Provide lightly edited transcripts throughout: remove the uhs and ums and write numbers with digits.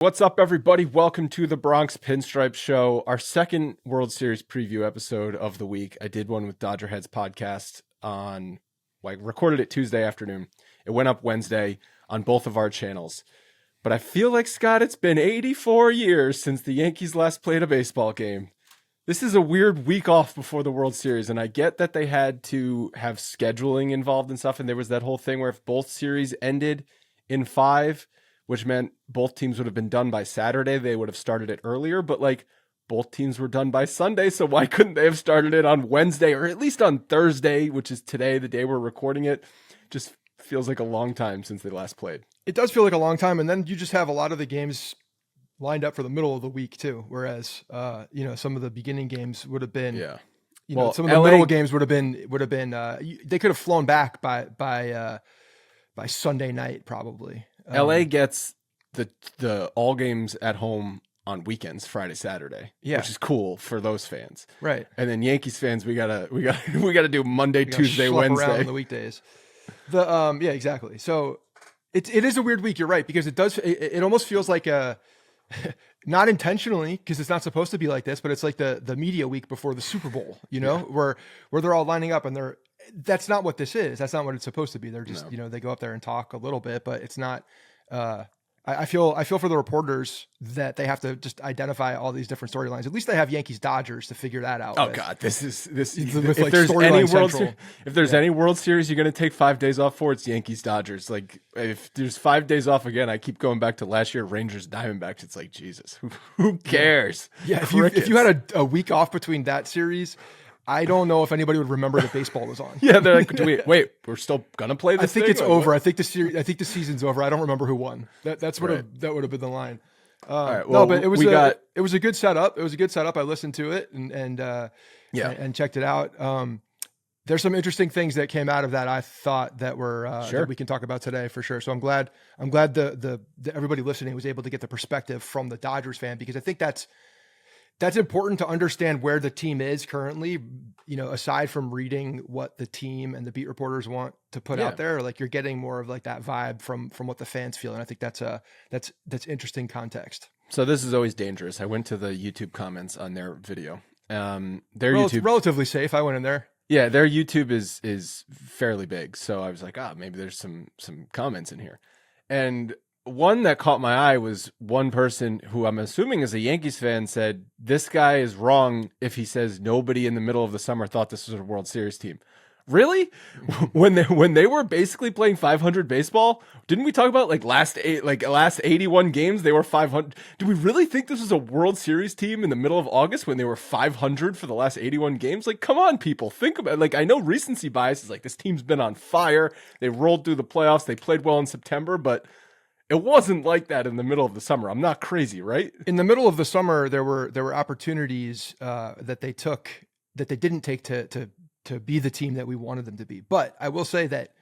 What's up, everybody? Welcome to the Bronx Pinstripes show, our second World Series preview episode of the week. I did one with Dodger Heads podcast recorded it Tuesday afternoon. It went up Wednesday on both of our channels. But I feel like, Scott, it's been 84 years since the Yankees last played a baseball game. This is a weird week off before the World Series, and I get that they had to have scheduling involved and stuff, and there was that whole thing where if both series ended in 5, which meant both teams would have been done by Saturday, they would have started it earlier, but both teams were done by Sunday, so why couldn't they have started it on Wednesday or at least on Thursday, which is today, the day we're recording it? Just feels like a long time since they last played. It does feel like a long time, and then you just have a lot of the games lined up for the middle of the week too, whereas some of the beginning games would have been some of the middle games would have been they could have flown back by Sunday night probably. LA gets the all games at home on weekends, Friday, Saturday, which is cool for those fans, right? And then Yankees fans, we gotta do Monday, Tuesday, Wednesday around on the weekdays. Exactly. So it is a weird week. You're right, because it almost feels like not intentionally, because it's not supposed to be like this, but it's like the media week before the Super Bowl, where they're all lining up and that's not what this is. That's not what it's supposed to be. They're just, they go up there and talk a little bit, but it's not, I feel for the reporters that they have to just identify all these different storylines. At least they have Yankees Dodgers to figure that out. Oh God, if there's any World Series you're going to take 5 days off for, it's Yankees Dodgers. Like if there's 5 days off again, I keep going back to last year, Rangers Diamondbacks. It's like, Jesus, who cares? Yeah. If you had a week off between that series, I don't know if anybody would remember that baseball was on. Yeah, they're like, wait, we're still gonna play this. I think it's over. I think the season's over. I don't remember who won. That would have been the line. All right. Well, but it was a good setup. It was a good setup. I listened to it and checked it out. There's some interesting things that came out of that. I thought that were that we can talk about today for sure. So I'm glad the everybody listening was able to get the perspective from the Dodgers fan, because I think that's important to understand where the team is currently, aside from reading what the team and the beat reporters want to put out there. Like, you're getting more of like that vibe from what the fans feel. And I think that's interesting context. So this is always dangerous. I went to the YouTube comments on their video. YouTube relatively safe. I went in there. Yeah. Their YouTube is fairly big. So I was like, maybe there's some comments in here. And one that caught my eye was one person who I'm assuming is a Yankees fan said, this guy is wrong if he says nobody in the middle of the summer thought this was a World Series team. Really? When they were basically playing 500 baseball, didn't we talk about last 81 games they were 500? Do we really think this was a World Series team in the middle of August when they were 500 for the last 81 games? Like, come on, people, think about it. I know recency bias is this team's been on fire. They rolled through the playoffs. They played well in September, but it wasn't like that in the middle of the summer. I'm not crazy, right? In the middle of the summer, there were opportunities that they took that they didn't take to be the team that we wanted them to be. But I will say that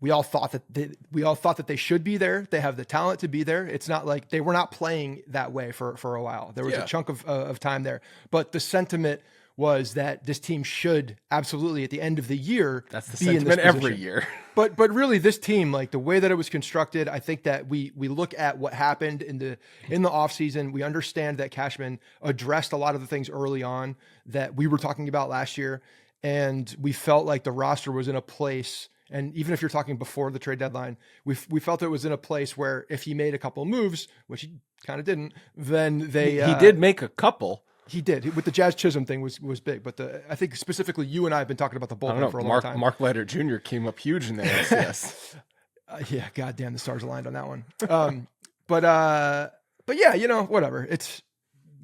we all thought that they should be there. They have the talent to be there. It's not like they were not playing that way for a while. There was a chunk of time there, but the sentiment was that this team should absolutely at the end of the year. That's the sentiment every year. But really, this team, the way that it was constructed, I think that we look at what happened in the offseason. We understand that Cashman addressed a lot of the things early on that we were talking about last year, and we felt like the roster was in a place. And even if you're talking before the trade deadline, we felt it was in a place where if he made a couple of moves, which he kind of didn't, then he did make a couple. He did. With the Jazz Chisholm thing was big, but I think specifically you and I have been talking about the bullpen for a long time. Mark Leiter Jr. came up huge in the LCS. Yeah, goddamn, the stars aligned on that one. But yeah, whatever. It's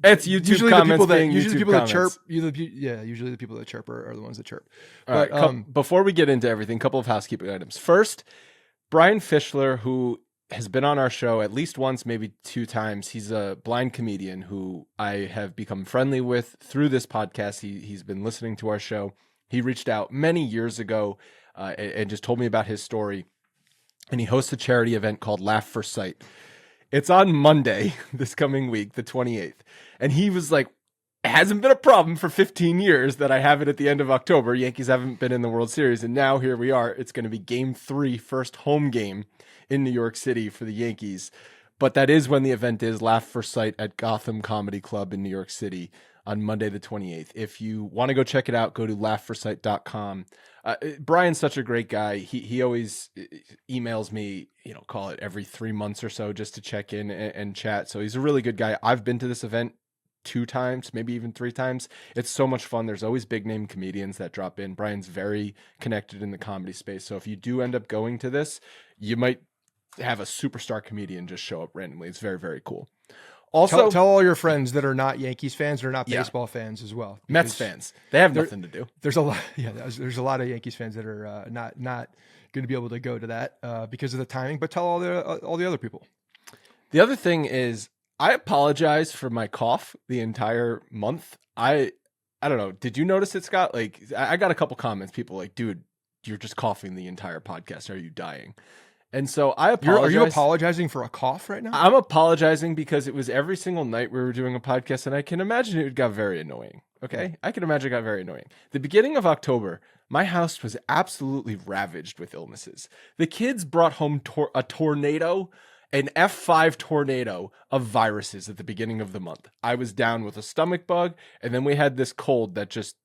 YouTube usually comments. Usually the people that chirp. Usually the people that chirp are the ones that chirp. All right. Before we get into everything, a couple of housekeeping items. First, Brian Fischler, who has been on our show at least once, maybe 2 times. He's a blind comedian who I have become friendly with through this podcast. He's been listening to our show. He reached out many years ago and just told me about his story. And he hosts a charity event called Laugh for Sight. It's on Monday, this coming week, the 28th. And he was like, it hasn't been a problem for 15 years that I have it at the end of October. Yankees haven't been in the World Series. And now here we are. It's going to be game 3, first home game in New York City for the Yankees. But that is when the event is. Laugh First Sight at Gotham Comedy Club in New York City on Monday the 28th. If you want to go check it out, go to laughforsight.com. Brian's such a great guy. He always emails me, call it every 3 months or so, just to check in and chat. So he's a really good guy. I've been to this event 2 times, maybe even 3 times. It's so much fun. There's always big name comedians that drop in. Brian's very connected in the comedy space. So if you do end up going to this, you might have a superstar comedian just show up randomly. It's very, very cool. Also, tell all your friends that are not Yankees fans or not baseball fans as well. Mets fans, they have nothing to do. There's a lot, there's a lot of Yankees fans that are not going to be able to go to that because of the timing. But tell all the other people. The other thing is, I apologize for my cough the entire month. I don't know. Did you notice it, Scott? Like, I got a couple comments. People like, dude, you're just coughing the entire podcast. Are you dying? And so I apologize. Are you apologizing for a cough right now? I'm apologizing because it was every single night we were doing a podcast, and I can imagine it got very annoying. Okay? I can imagine it got very annoying. The beginning of October, my house was absolutely ravaged with illnesses. The kids brought home a tornado, an F5 tornado of viruses at the beginning of the month. I was down with a stomach bug, and then we had this cold that just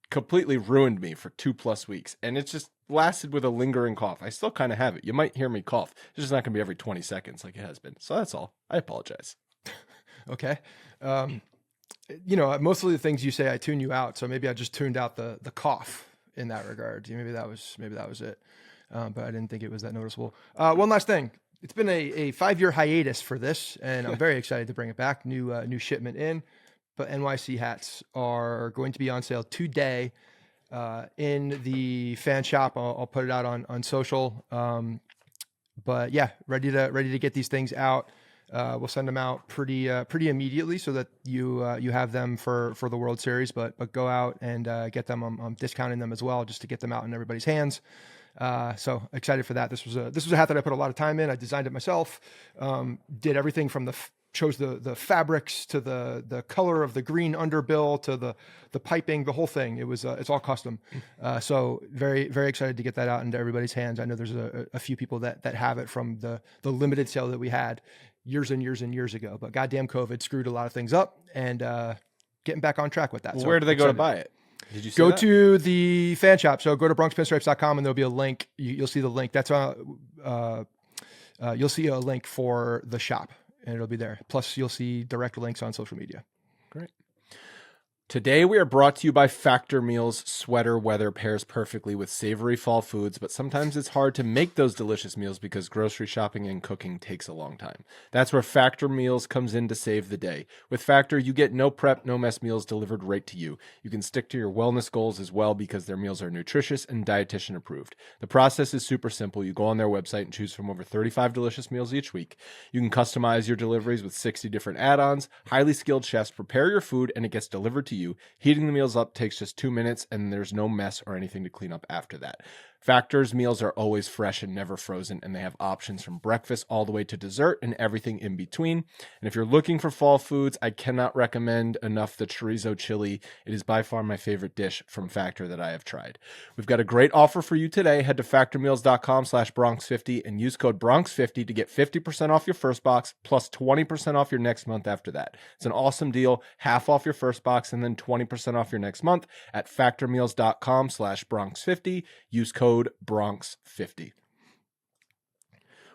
completely ruined me for 2+ weeks. And it just lasted with a lingering cough. I still kind of have it. You might hear me cough. It's just not going to be every 20 seconds like it has been. So that's all. I apologize. Okay. Most of the things you say, I tune you out. So maybe I just tuned out the cough in that regard. Maybe that was it. But I didn't think it was that noticeable. One last thing. It's been a 5-year hiatus for this, and I'm very excited to bring it back. New shipment in. But NYC hats are going to be on sale today in the fan shop. I'll put it out on social. But yeah, ready to get these things out. We'll send them out pretty immediately so that you have them for the World Series. But go out and get them. I'm discounting them as well just to get them out in everybody's hands. So excited for that. This was a hat that I put a lot of time in. I designed it myself. Did everything from chose the fabrics to the color of the green underbill to the piping, the whole thing. It's all custom. So very, very excited to get that out into everybody's hands. I know there's a few people that have it from the limited sale that we had years and years and years ago, but goddamn COVID screwed a lot of things up, and getting back on track with that. Well, so where do they go to buy it? Did you go to the fan shop? So go to bronxpinstripes.com and there'll be a link. You'll see the link. That's you'll see a link for the shop. And it'll be there. Plus, you'll see direct links on social media. Great. Today, we are brought to you by Factor Meals. Sweater weather pairs perfectly with savory fall foods, but sometimes it's hard to make those delicious meals because grocery shopping and cooking takes a long time. That's where Factor Meals comes in to save the day. With Factor, you get no prep, no mess meals delivered right to you. You can stick to your wellness goals as well because their meals are nutritious and dietitian approved. The process is super simple. You go on their website and choose from over 35 delicious meals each week. You can customize your deliveries with 60 different add-ons. Highly skilled chefs prepare your food and it gets delivered to you. Heating the meals up takes just 2 minutes, and there's no mess or anything to clean up after that. Factor's meals are always fresh and never frozen, and they have options from breakfast all the way to dessert and everything in between. And if you're looking for fall foods, I cannot recommend enough the chorizo chili. It is by far my favorite dish from Factor that I have tried. We've got a great offer for you today. Head to factormeals.com/Bronx50 and use code Bronx50 to get 50% off your first box plus 20% off your next month after that. It's an awesome deal. Half off your first box and then 20% off your next month at factormeals.com/Bronx50. Use code Bronx50.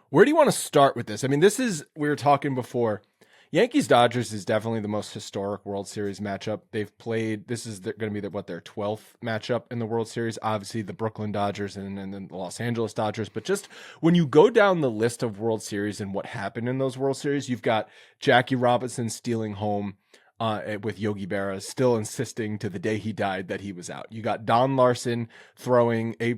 Where do you want to start with this? I mean, we were talking before. Yankees Dodgers is definitely the most historic World Series matchup they've played. This is going to be their 12th matchup in the World Series. Obviously, the Brooklyn Dodgers and then the Los Angeles Dodgers. But just when you go down the list of World Series and what happened in those World Series, you've got Jackie Robinson stealing home with Yogi Berra still insisting to the day he died that he was out. You got Don Larson throwing a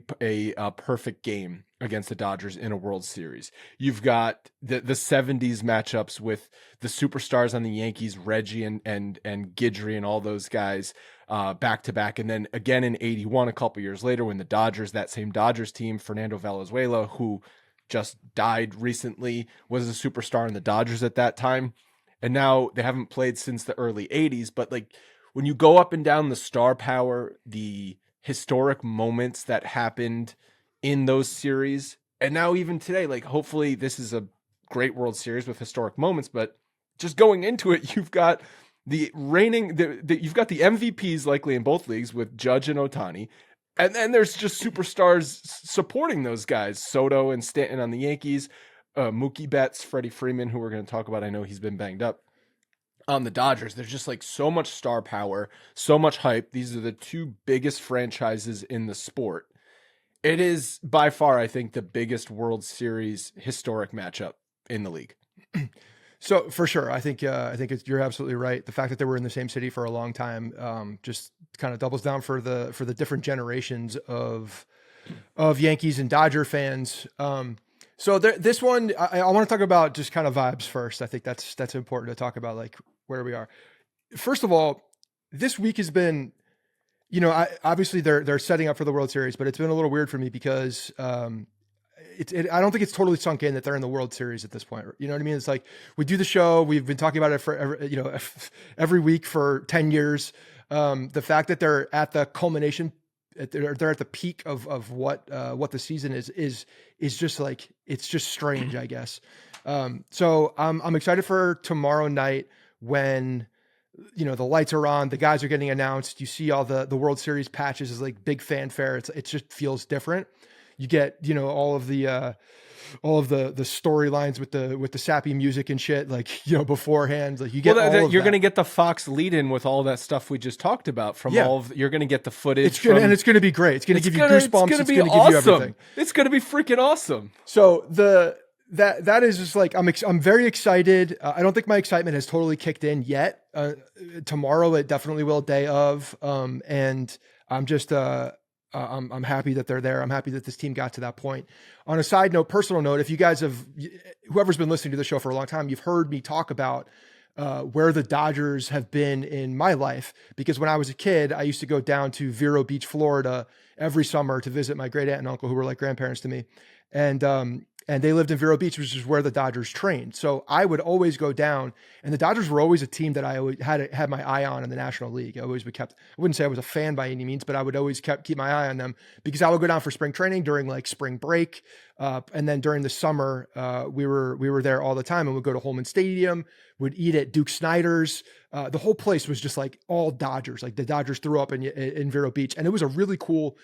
perfect game against the Dodgers in a World Series. You've got the 70s matchups with the superstars on the Yankees, Reggie and Guidry and all those guys back to back. And then again in 81, a couple years later, when the Dodgers, that same Dodgers team, Fernando Valenzuela, who just died recently, was a superstar in the Dodgers at that time. And now they haven't played since the early 80s, but like when you go up and down the star power, the historic moments that happened in those series, and now even today, like hopefully this is a great World Series with historic moments, but just going into it, you've got the you've got the MVPs likely in both leagues with Judge and Ohtani. And then there's just superstars supporting those guys. Soto and Stanton on the Yankees, Mookie Betts, Freddie Freeman, who we're going to talk about. I know he's been banged up. On the Dodgers, there's just like so much star power, so much hype. These are the two biggest franchises in the sport. It is by far, I think, the biggest World Series historic matchup in the league. So for sure, I think you're absolutely right. The fact that they were in the same city for a long time just kind of doubles down for the different generations of Yankees and Dodger fans. So this one, I want to talk about just kind of vibes first. I think that's important to talk about, like where we are. First of all, this week has been, obviously they're setting up for the World Series, but it's been a little weird for me because I don't think it's totally sunk in that they're in the World Series at this point. You know what I mean? It's like we do the show. We've been talking about it for every week for 10 years. The fact that they're at the culmination, they're at the peak of what the season is just like, it's just strange, I guess. So I'm excited for tomorrow night when the lights are on, the guys are getting announced. You see all the World Series patches is like big fanfare. It just feels different. You get, all of the storylines with the sappy music and shit, like, beforehand, like you get you're going to get the Fox lead in with all that stuff we just talked about from you're going to get the footage. And it's going to be great. It's going to give you goosebumps. It's going to give you everything. It's going to be freaking awesome. So that is just like, I'm very excited. I don't think my excitement has totally kicked in yet. Tomorrow it definitely will, day of. And I'm just, I'm happy that they're there. I'm happy that this team got to that point. On a side note, personal note, if you guys whoever's been listening to the show for a long time, you've heard me talk about where the Dodgers have been in my life. Because when I was a kid, I used to go down to Vero Beach, Florida every summer to visit my great aunt and uncle who were like grandparents to me. And they lived in Vero Beach, which is where the Dodgers trained. So I would always go down, and the Dodgers were always a team that I always had my eye on in the National League. I wouldn't say I was a fan by any means, but I would always keep my eye on them because I would go down for spring training during like spring break. And then during the summer, we were there all the time, and we'd go to Holman Stadium, would eat at Duke Snyder's. The whole place was just like all Dodgers. Like the Dodgers threw up in Vero Beach, and it was a really cool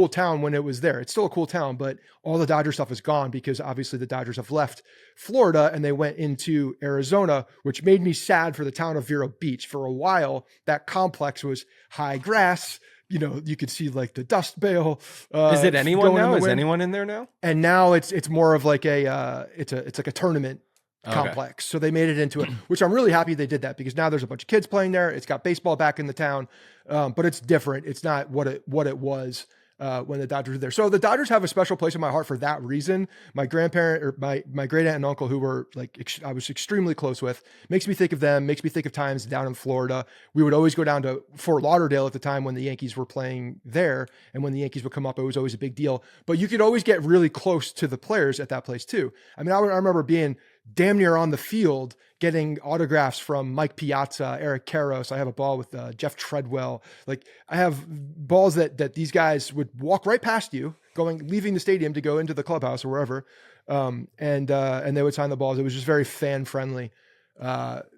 town when it was there. It's still a cool town, but all the Dodger stuff is gone because obviously the Dodgers have left Florida and they went into Arizona, which made me sad for the town of Vero Beach. For a while, that complex was high grass. You could see like the dust veil. Is it anyone now? Is anyone in there now? And now it's more of like it's like a tournament complex. So they made it into it, which I'm really happy they did that because now there's a bunch of kids playing there. It's got baseball back in the town, but it's different. It's not what it was when the Dodgers were there. So the Dodgers have a special place in my heart for that reason. My grandparent or my great aunt and uncle, who were like, I was extremely close with, makes me think of them, makes me think of times down in Florida. We would always go down to Fort Lauderdale at the time when the Yankees were playing there. And when the Yankees would come up, it was always a big deal, but you could always get really close to the players at that place too. I mean, I remember being damn near on the field, getting autographs from Mike Piazza, Eric Karros. I have a ball with Jeff Treadwell. Like I have balls that these guys would walk right past you, leaving the stadium to go into the clubhouse or wherever, and they would sign the balls. It was just very fan friendly.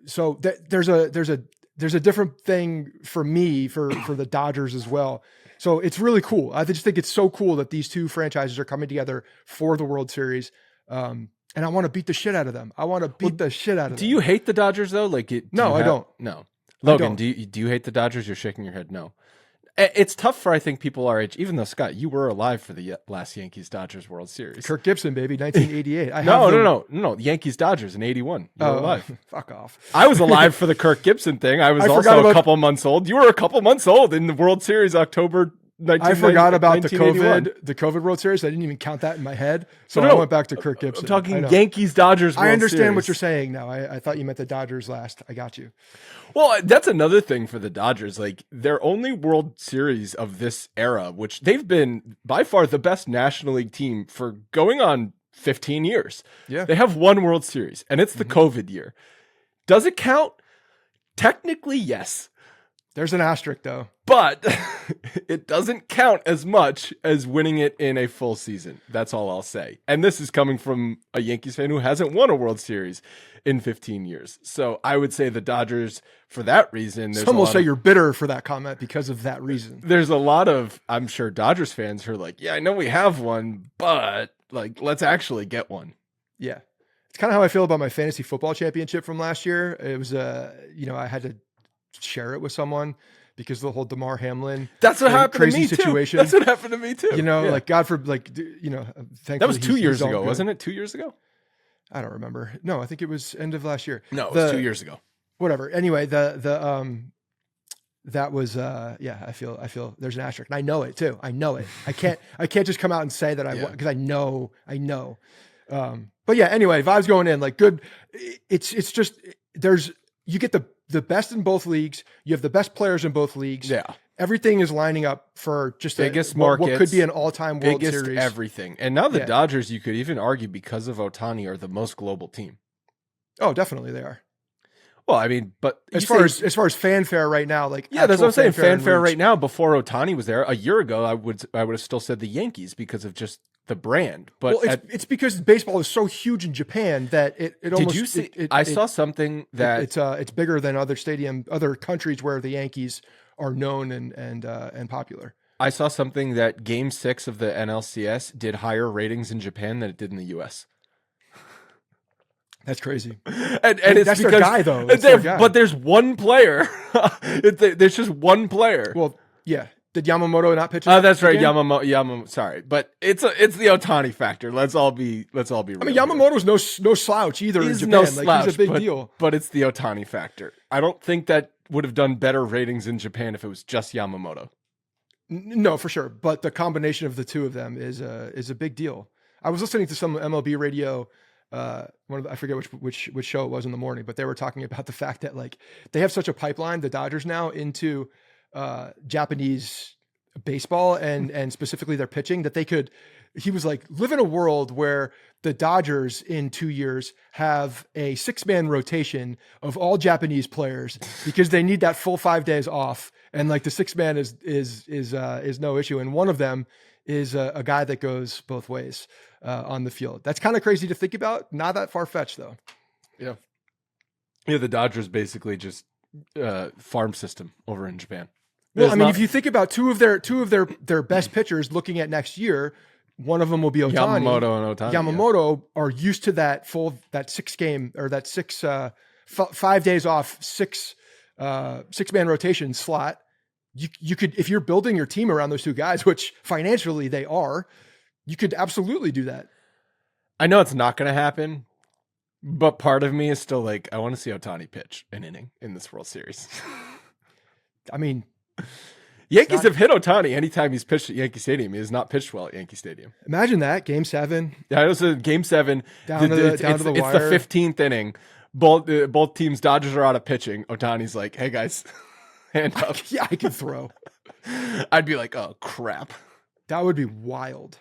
So there's a different thing for me for the Dodgers as well. So it's really cool. I just think it's so cool that these two franchises are coming together for the World Series. And I want to beat the shit out of them. Do you hate the Dodgers though? No, I don't. No. Logan, do you hate the Dodgers? You're shaking your head. No. It's tough for, I think, people our age, even though Scott, you were alive for the last Yankees Dodgers World Series. Kirk Gibson, baby, 1988. No. Yankees Dodgers in 81. You were alive. Fuck off. I was alive for the Kirk Gibson thing. I was also a couple months old. You were a couple months old in the World Series, October I forgot about the COVID World Series. I didn't even count that in my head. So I went back to Kirk Gibson. I'm talking Yankees Dodgers World I understand Series. What you're saying now. I thought you meant the Dodgers last. I got you. Well, that's another thing for the Dodgers. Like their only World Series of this era, which they've been by far the best National League team for going on 15 years. Yeah. They have one World Series and it's the COVID year. Does it count? Technically, yes. There's an asterisk though. But it doesn't count as much as winning it in a full season. That's all I'll say. And this is coming from a Yankees fan who hasn't won a World Series in 15 years. So I would say the Dodgers, for that reason, some will say you're bitter for that comment because of that reason. There's a lot of, I'm sure, Dodgers fans who are like, yeah, I know we have one, but like, let's actually get one. Yeah. It's kind of how I feel about my fantasy football championship from last year. It was, I had to share it with someone because of the whole DeMar Hamlin. That's what happened crazy to me situation. Too. That's what happened to me too. Like God for thankfully that was 2 years ago, wasn't it? 2 years ago? I don't remember. No, I think it was end of last year. No, it was 2 years ago. Whatever. Anyway, that was I feel there's an asterisk. And I know it too. I know it. I can't just come out and say that because I know. But yeah, anyway, vibes going in like good. It's just you get the best in both leagues. You have the best players in both leagues. Yeah. Everything is lining up for just biggest markets, what could be an all-time World biggest Series. Everything. And now the Dodgers, you could even argue because of Ohtani, are the most global team. Oh, definitely they are. Well, I mean, but as far as fanfare right now, like that's what I'm saying. Fanfare right now. Before Ohtani was there a year ago, I would have still said the Yankees because of just the brand. But it's because baseball is so huge in Japan that it almost. Did you see? I saw something that it's bigger than other countries where the Yankees are known and popular. I saw something that Game 6 of the NLCS did higher ratings in Japan than it did in the U.S. That's crazy. And it's that's because their guy though. But there's one player. There's just one player. Well, yeah. Did Yamamoto not pitch? Oh, that's right. Yamamoto. Sorry, but it's the Ohtani factor. Let's all be real. I mean, Yamamoto's no slouch either. He's in Japan. no slouch. He's a big deal. But it's the Ohtani factor. I don't think that would have done better ratings in Japan if it was just Yamamoto. No, for sure. But the combination of the two of them is a big deal. I was listening to some MLB radio. I forget which show it was in the morning, but they were talking about the fact that like they have such a pipeline, the Dodgers now, into Japanese baseball and specifically their pitching that he was like, live in a world where the Dodgers in 2 years have a 6-man rotation of all Japanese players because they need that full 5 days off. And like the 6-man is no issue. And one of them is a guy that goes both ways on the field. That's kind of crazy to think about. Not that far fetched though. Yeah. Yeah. The Dodgers basically just farm system over in Japan. Well, I mean, if you think about two of their best pitchers looking at next year, one of them will be Ohtani. Yamamoto and Ohtani. Yamamoto are used to that 6-game or that 5 days off, 6-man rotation slot. You could, if you're building your team around those two guys, which financially they are, you could absolutely do that. I know it's not going to happen, but part of me is still like, I want to see Ohtani pitch an inning in this World Series. I mean, Yankees have hit Ohtani anytime he's pitched at Yankee Stadium. He has not pitched well at Yankee Stadium. Imagine that, Game 7. Yeah, it was a Game 7. Down to the wire. It's the 15th inning. Both teams, Dodgers are out of pitching. Ohtani's like, hey guys, hand up. Yeah, I can throw. I'd be like, oh crap. That would be wild.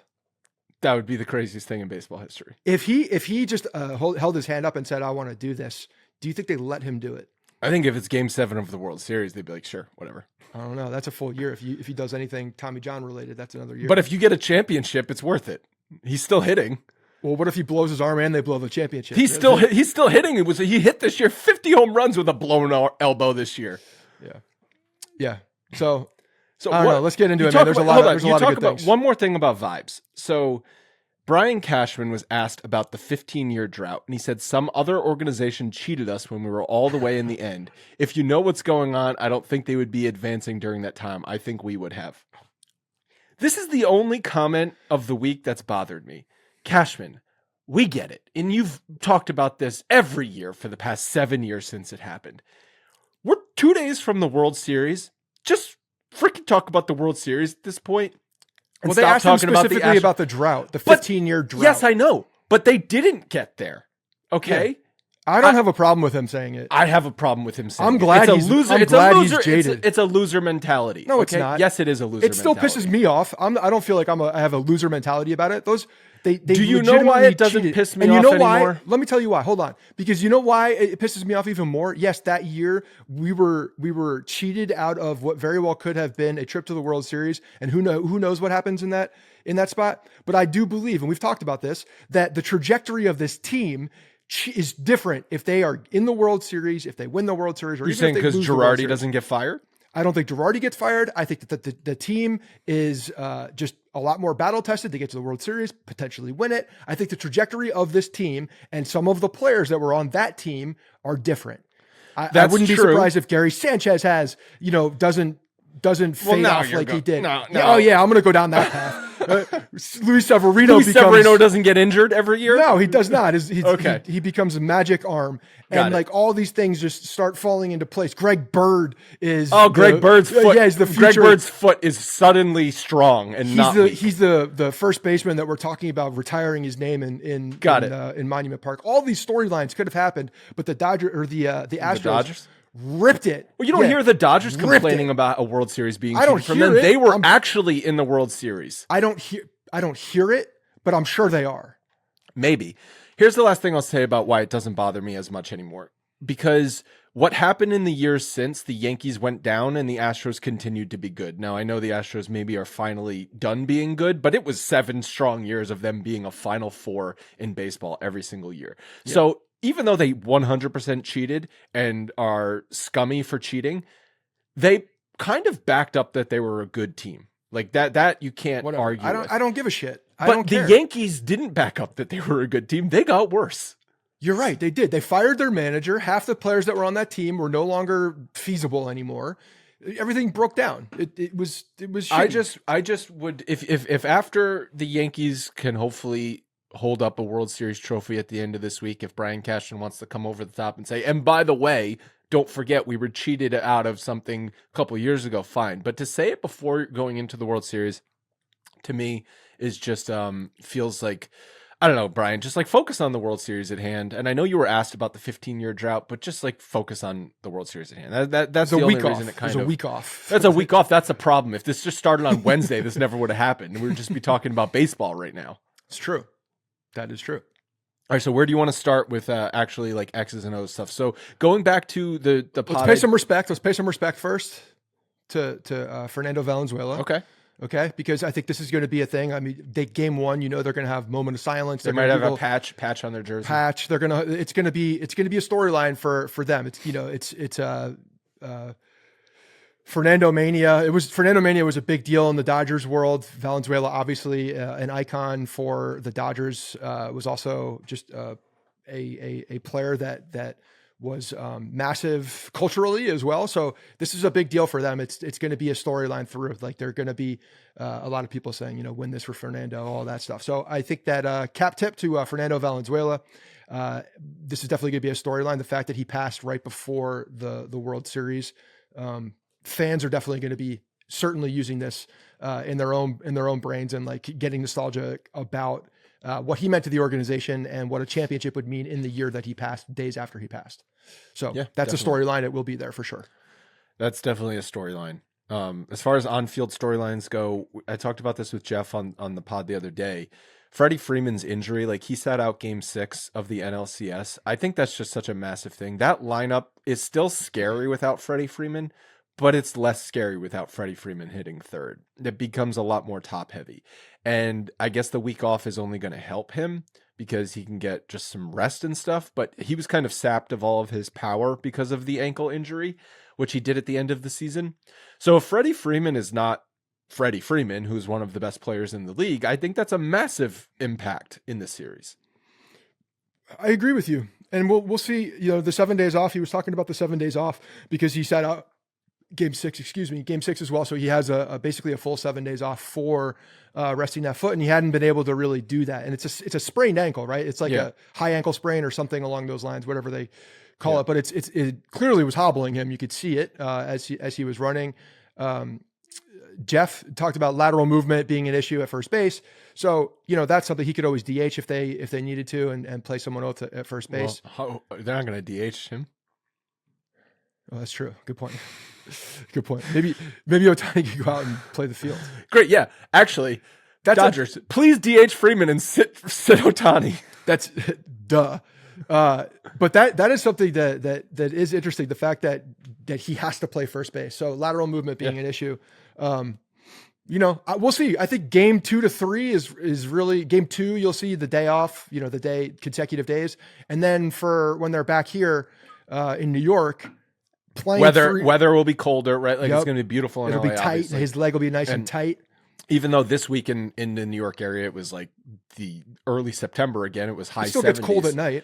That would be the craziest thing in baseball history. If he just held his hand up and said, I want to do this, do you think they let him do it? I think if it's Game 7 of the World Series, they'd be like, sure, whatever. I don't know. That's a full year. If he does anything Tommy John related, that's another year. But if you get a championship, it's worth it. He's still hitting. Well, what if he blows his arm and they blow the championship? He's still hitting. He hit this year 50 home runs with a blown elbow this year. Yeah. So I don't know. Let's get into it, man. There's a lot of good things. One more thing about vibes. So Brian Cashman was asked about the 15-year drought, and he said some other organization cheated us when we were all the way in the end. If you know what's going on, I don't think they would be advancing during that time. I think we would have. This is the only comment of the week that's bothered me. Cashman, we get it. And you've talked about this every year for the past 7 years since it happened. We're 2 days from the World Series. Just freaking talk about the World Series at this point. Well, they asked him specifically about the drought, the 15-year drought. Yes, I know. But they didn't get there. Okay? I don't have a problem with him saying it. I have a problem with him saying I'm glad it's a loser. It's a loser. He's jaded. It's a loser mentality. No, it's not. Yes, it is a loser. It still mentality. pisses me off. I don't feel like I have a loser mentality about it. They do you know why it doesn't cheated. piss me and off you know anymore? Why? Let me tell you why. Hold on, because you know why it pisses me off even more. Yes, that year we were cheated out of what very well could have been a trip to the World Series, and who knows what happens in that spot. But I do believe, and we've talked about this, that the trajectory of this team is different if they are in the World Series, if they win the World Series, or you're saying because Girardi doesn't get fired. I don't think Girardi gets fired. I think that the team is just a lot more battle tested. They get to the World Series, potentially win it. I think the trajectory of this team and some of the players that were on that team are different. I wouldn't be surprised if Gary Sanchez doesn't fade off like he did. No. Oh yeah, I'm going to go down that path. Luis Severino doesn't get injured every year. No, he does not. He becomes a magic arm, and like all these things just start falling into place. Greg Bird is Greg Bird's foot. Yeah, he's the future. Greg Bird's foot is suddenly strong and he's the first baseman that we're talking about retiring his name in Monument Park. All these storylines could have happened, but the Astros ripped it. Well, you don't hear the Dodgers complaining about a World Series being cheated from them. They were actually in the World Series. I don't hear it, but I'm sure they are. Maybe. Here's the last thing I'll say about why it doesn't bother me as much anymore. Because what happened in the years since, the Yankees went down and the Astros continued to be good. Now, I know the Astros maybe are finally done being good, but it was 7 strong years of them being a Final Four in baseball every single year. Yeah. So even though they 100% cheated and are scummy for cheating, they kind of backed up that they were a good team. Like that you can't argue with. I don't give a shit. But the Yankees didn't back up that they were a good team. They got worse. You're right. They did. They fired their manager. Half the players that were on that team were no longer feasible anymore. Everything broke down. It was shitty. I just would, if after the Yankees can hopefully hold up a World Series trophy at the end of this week, if Brian Cashman wants to come over the top and say, and by the way, don't forget we were cheated out of something a couple of years ago, fine. But to say it before going into the World Series, to me, is just feels like, I don't know, Brian, just like focus on the World Series at hand. And I know you were asked about the 15-year drought, but just like focus on the World Series at hand. That's the only reason it kind of... It's a week off. That's a week off. That's a problem. If this just started on Wednesday, this never would have happened. We would just be talking about baseball right now. It's true. That is true. All right, so where do you want to start with actually like X's and O's stuff? So going back to the let's pay some respect. Let's pay some respect first to Fernando Valenzuela. Okay, because I think this is going to be a thing. I mean, game 1, they're going to have moment of silence. They might have a patch on their jersey. They're gonna. It's going to be a storyline for them. It's Fernando Mania. Fernando Mania was a big deal in the Dodgers world. Valenzuela, obviously an icon for the Dodgers, was also just a player that was massive culturally as well. So this is a big deal for them. It's going to be a storyline through. Like they're going to be a lot of people saying, win this for Fernando, all that stuff. So I think that cap tip to Fernando Valenzuela. This is definitely going to be a storyline. The fact that he passed right before the World Series. Fans are definitely going to be certainly using this in their own brains and like getting nostalgia about what he meant to the organization and what a championship would mean in the year that he passed, days after he passed. So yeah, that's definitely a storyline. It will be there for sure. That's definitely a storyline. As far as on-field storylines go, I talked about this with Jeff on the pod the other day. Freddie Freeman's injury, like he sat out game 6 of the NLCS. I think that's just such a massive thing. That lineup is still scary without Freddie Freeman, but it's less scary without Freddie Freeman hitting third. It becomes a lot more top heavy. And I guess the week off is only going to help him because he can get just some rest and stuff. But he was kind of sapped of all of his power because of the ankle injury, which he did at the end of the season. So if Freddie Freeman is not Freddie Freeman, who's one of the best players in the league, I think that's a massive impact in this series. I agree with you. And we'll see, the 7 days off. He was talking about the 7 days off because he sat out game 6 as well. So he has basically a full 7 days off for resting that foot, and he hadn't been able to really do that. And it's a sprained ankle, right? It's like a high ankle sprain or something along those lines, whatever they call it. But it clearly was hobbling him. You could see it as he was running. Jeff talked about lateral movement being an issue at first base. So, that's something he could always DH if they needed to and play someone else at first base. Well, they're not going to DH him. Oh, that's true. Good point. Good point. Maybe Ohtani could go out and play the field. Great. Yeah. Actually, Dodgers, please DH Freeman and sit Ohtani. That's duh. But that is something that is interesting. The fact that he has to play first base. So lateral movement being an issue. We'll see. I think game 2 to 3 is really game 2. You'll see the day off, the consecutive days. And then for when they're back here in New York, playing weather will be colder, right? Like it's going to be beautiful. It'll be tight. Obviously. His leg will be nice and tight. Even though this week in the New York area, it was like the early September again, it was high 70s. It still gets cold at night.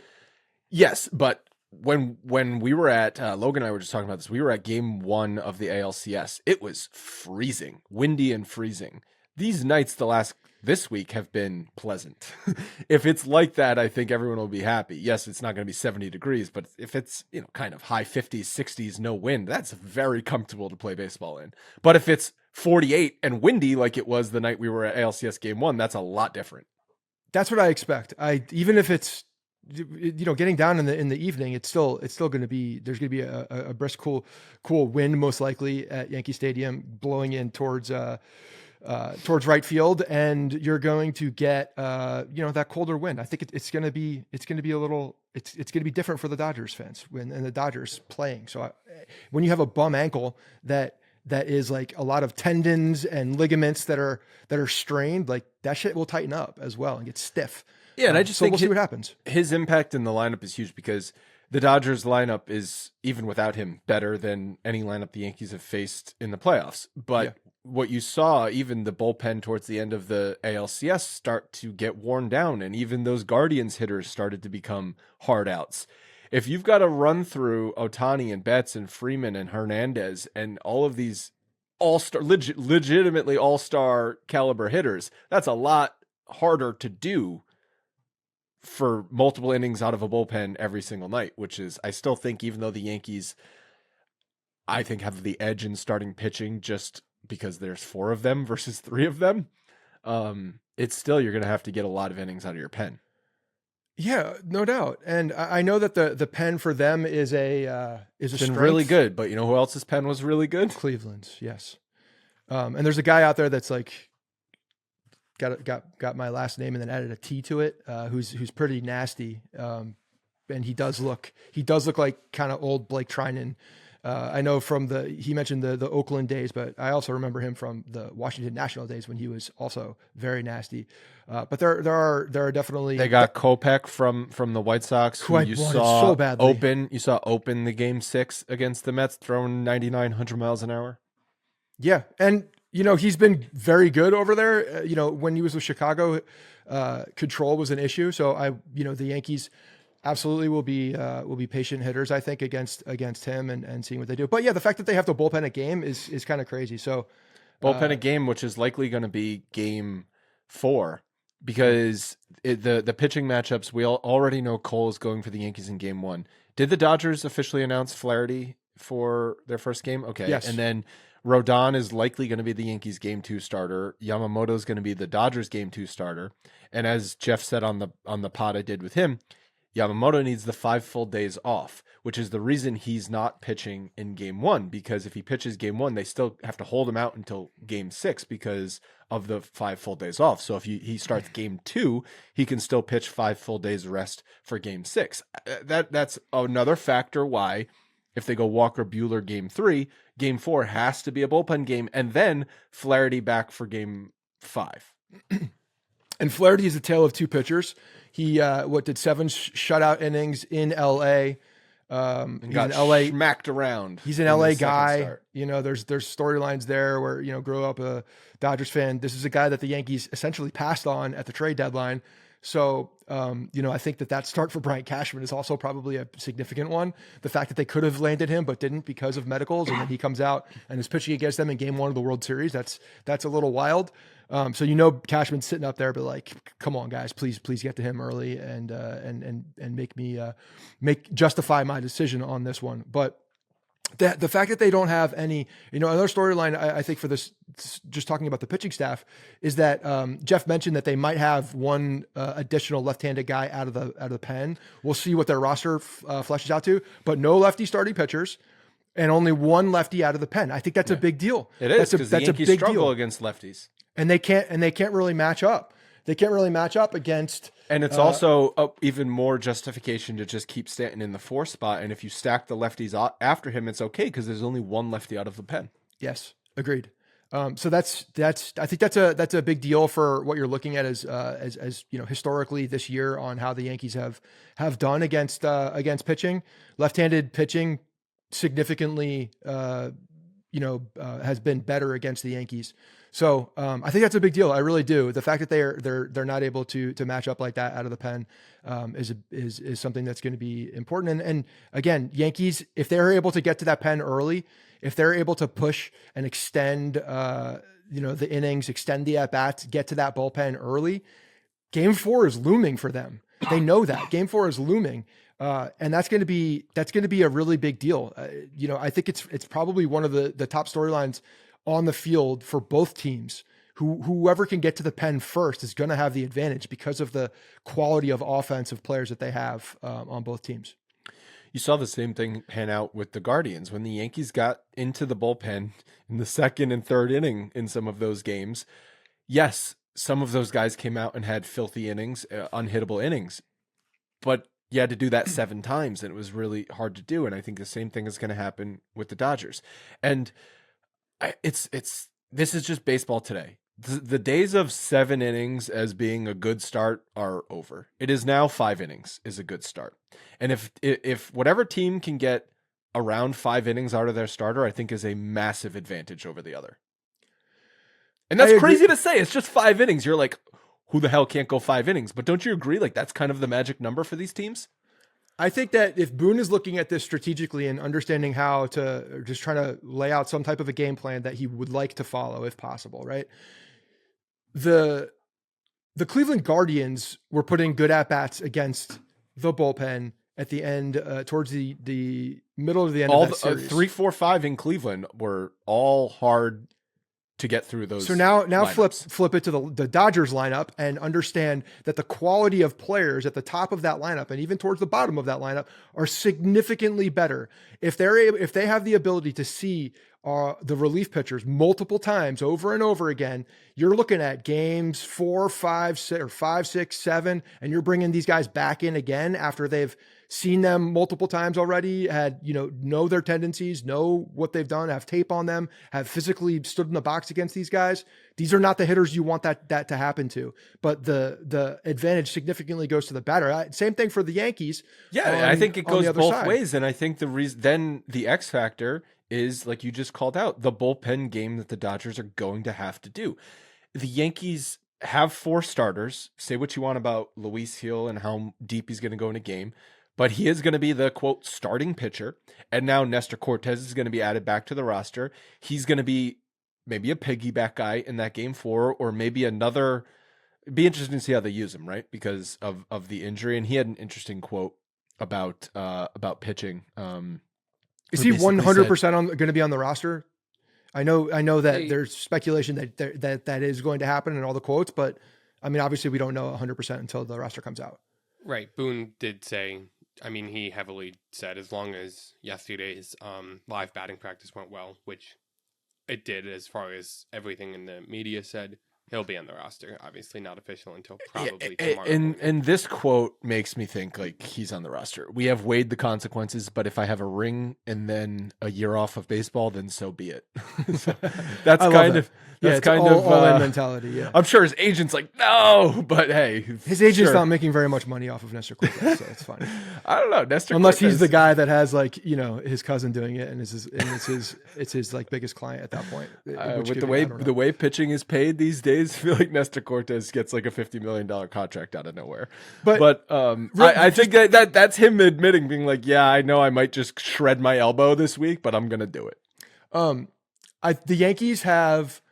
Yes, but when we were at Logan and I were just talking about this, we were at game 1 of the ALCS. It was freezing, windy and freezing. These nights this week have been pleasant. If it's like that, I think everyone will be happy. Yes, it's not going to be 70 degrees, but if it's kind of high 50s, 60s, no wind, that's very comfortable to play baseball in. But if it's 48 and windy like it was the night we were at ALCS game 1, that's a lot different. That's what I expect. Even if it's getting down in the evening, it's still going to be, there's going to be a brisk, cool wind, most likely at Yankee Stadium, blowing in towards right field. And you're going to get, that colder wind. I think it's going to be a little, it's going to be different for the Dodgers fans and the Dodgers playing. So when you have a bum ankle that is like a lot of tendons and ligaments that are strained, like that shit will tighten up as well and get stiff. Yeah, and I just think we'll see what happens. His impact in the lineup is huge because the Dodgers lineup is, even without him, better than any lineup the Yankees have faced in the playoffs. But what you saw, even the bullpen towards the end of the ALCS start to get worn down, and even those Guardians hitters started to become hard outs. If you've got to run through Ohtani and Betts and Freeman and Hernandez and all of these all-star, legitimately all-star caliber hitters, that's a lot harder to do for multiple innings out of a bullpen every single night, which is, I still think, even though the Yankees, I think, have the edge in starting pitching just because there's 4 of them versus 3 of them, it's still, you're going to have to get a lot of innings out of your pen. Yeah, no doubt. And I know that the pen for them is a strength. Really good, but you know who else's pen was really good? Cleveland's, yes. And there's a guy out there that's like got my last name and then added a T to it, who's pretty nasty. And he does look like kind of old Blake Trinan. I know he mentioned the Oakland days, but I also remember him from the Washington National days when he was also very nasty. But there are definitely, they got Kopech from the White Sox, who you saw so badly. open the game 6 against the Mets, throwing 99-100 miles an hour. Yeah, and he's been very good over there. When he was with Chicago, control was an issue. So the Yankees absolutely will be patient hitters, I think, against him and seeing what they do. But yeah, the fact that they have to bullpen a game is kind of crazy. So bullpen a game, which is likely going to be game 4, because the pitching matchups, we already know Cole is going for the Yankees in game 1. Did the Dodgers officially announce Flaherty for their first game? Okay. Yes. And then Rodon is likely going to be the Yankees game 2 starter. Yamamoto is going to be the Dodgers game 2 starter. And as Jeff said on the pod I did with him, Yamamoto needs the 5 full days off, which is the reason he's not pitching in game 1, because if he pitches game 1, they still have to hold him out until game 6 because of the 5 full days off. So if he starts game 2, he can still pitch 5 full days rest for game 6. That's another factor why, if they go Walker Buehler game 3, game 4 has to be a bullpen game, and then Flaherty back for game 5. And Flaherty is a tale of 2 pitchers. He did 7 shutout innings in LA. And got smacked around. He's an LA guy. There's storylines there where, grew up a Dodgers fan. This is a guy that the Yankees essentially passed on at the trade deadline. So, I think that start for Brian Cashman is also probably a significant one. The fact that they could have landed him, but didn't because of medicals. And then he comes out and is pitching against them in game 1 of the World Series. That's a little wild. So, Cashman's sitting up there, but like, come on guys, please get to him early and make me justify my decision on this one. But the fact that they don't have any, another storyline I think for this, just talking about the pitching staff, is that Jeff mentioned that they might have one additional left-handed guy out of the pen. We'll see what their roster fleshes out to, but no lefty starting pitchers and only one lefty out of the pen. I think that's a big deal. It is, because the Yankees struggle against lefties, and they can't really match up. They can't really match up against. And it's also even more justification to just keep Stanton in the 4th spot. And if you stack the lefties after him, it's okay because there's only one lefty out of the pen. Yes, agreed. So that's I think that's a big deal for what you're looking at as historically this year on how the Yankees have done against pitching. Left-handed pitching significantly has been better against the Yankees. So I think that's a big deal. I really do. The fact that they're not able to match up like that out of the pen is something that's going to be important. And again, Yankees, if they're able to get to that pen early, if they're able to push and extend the innings, extend the at bats, get to that bullpen early, Game 4 is looming for them. They know that Game 4 is looming. And that's going to be a really big deal. I think it's probably one of the top storylines on the field for both teams. Whoever can get to the pen first is going to have the advantage because of the quality of offensive players that they have on both teams. You saw the same thing pan out with the Guardians when the Yankees got into the bullpen in the 2nd and 3rd inning in some of those games. Yes, some of those guys came out and had filthy innings, unhittable innings, but you had to do that 7 times, and it was really hard to do. And I think the same thing is going to happen with the Dodgers. And this is just baseball today. The days of 7 innings as being a good start are over. It is now 5 innings is a good start. And if whatever team can get around 5 innings out of their starter, I think is a massive advantage over the other. And that's crazy to say. It's just 5 innings. You're like, who the hell can't go 5 innings? But don't you agree? Like, that's kind of the magic number for these teams. I think that if Boone is looking at this strategically and understanding how to just trying to lay out some type of a game plan that he would like to follow, if possible, right? The Cleveland Guardians were putting good at-bats against the bullpen at the end, towards the middle of the end of that series. 3, 4, 5 in Cleveland were all hard to get through those. So now lineups. flip it to the Dodgers lineup and understand that the quality of players at the top of that lineup and even towards the bottom of that lineup are significantly better. If they have the ability to see the relief pitchers multiple times over and over again, you're looking at games 4, 5, 6, or 5, 6, 7, and you're bringing these guys back in again after they've seen them multiple times already, know their tendencies, know what they've done, have tape on them, have physically stood in the box against these guys. These are not the hitters you want that to happen to, but the advantage significantly goes to the batter. Same thing for the Yankees. Yeah, I think it goes both ways. And I think then the X factor is, like you just called out, the bullpen game that the Dodgers are going to have to do. The Yankees have 4 starters. Say what you want about Luis Gil and how deep he's going to go in a game, but he is going to be the, quote, starting pitcher. And now Nestor Cortes is going to be added back to the roster. He's going to be maybe a piggyback guy in that Game 4, or maybe another. It'd be interesting to see how they use him, right? Because of the injury. And he had an interesting quote about pitching. Is he 100% going to be on the roster? I know that there's speculation that is going to happen in all the quotes, but I mean, obviously we don't know 100% until the roster comes out. Right. Boone did say, he heavily said, as long as yesterday's live batting practice went well, which it did as far as everything in the media said, he'll be on the roster. Obviously not official until probably tomorrow. And this quote makes me think like he's on the roster. We have weighed the consequences, but if I have a ring and then a year off of baseball, then so be it. So that's kind of all-in mentality. Yeah, I'm sure his agent's like, no, but hey, his agent's not making very much money off of Nestor Cortes, so it's fine. I don't know, Nestor. Unless he's the guy that has his cousin doing it, and it's his like biggest client at that point. With the way pitching is paid these days, I feel like Nestor Cortes gets like a $50 million contract out of nowhere. But I think that's him admitting, being like, yeah, I know I might just shred my elbow this week, but I'm gonna do it. The Yankees have,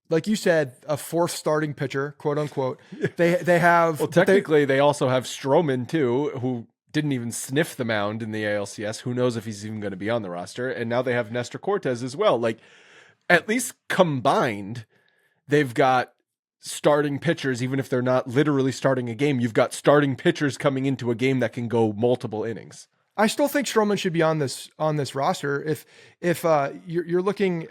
like you said, a 4th starting pitcher, quote unquote. They have. Well, technically, they also have Stroman too, who didn't even sniff the mound in the ALCS. Who knows if he's even going to be on the roster? And now they have Nestor Cortes as well. Like, at least combined, they've got starting pitchers, even if they're not literally starting a game. You've got starting pitchers coming into a game that can go multiple innings. I still think Stroman should be on this roster. If you're looking,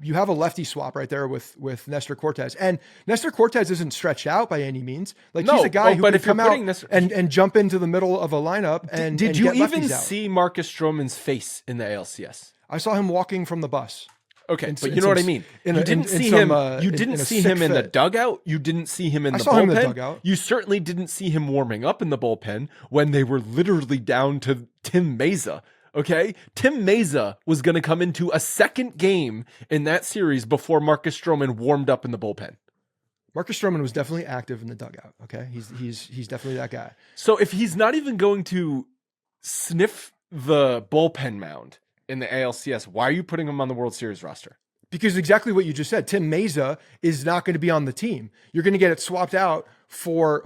you have a lefty swap right there with Nestor Cortes, and Nestor Cortes isn't stretched out by any means. Like, he's a guy who can come out and jump into the middle of a lineup. And did you get even see Marcus Stroman's face in the ALCS? I saw him walking from the bus. Okay, but you know what I mean. You didn't see him. You didn't see him in the dugout. You didn't see him in the bullpen. I saw him in the dugout. You certainly didn't see him warming up in the bullpen when they were literally down to Tim Meza. Okay, Tim Meza was going to come into a second game in that series before Marcus Stroman warmed up in the bullpen. Marcus Stroman was definitely active in the dugout. Okay, he's definitely that guy. So if he's not even going to sniff the bullpen mound in the ALCS, why are you putting him on the World Series roster? Because exactly what you just said. Tim Meza is not going to be on the team. You're going to get it swapped out for.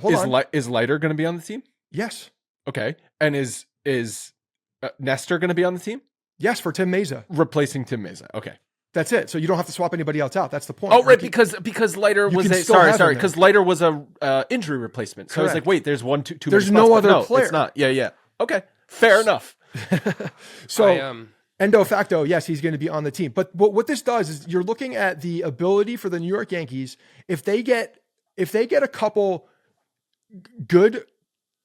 Is Leiter going to be on the team? Yes. Okay. And is Nestor going to be on the team? Yes, for Tim Meza, replacing Tim Meza. Okay. That's it. So you don't have to swap anybody else out. That's the point. Oh, right. Because Leiter was because Leiter was a injury replacement. So I was like, wait, there's two. There's no other player. It's not. Yeah. Okay. Fair enough. So. Endo facto, yes, he's going to be on the team. But what this does is you're looking at the ability for the New York Yankees. If they get a couple good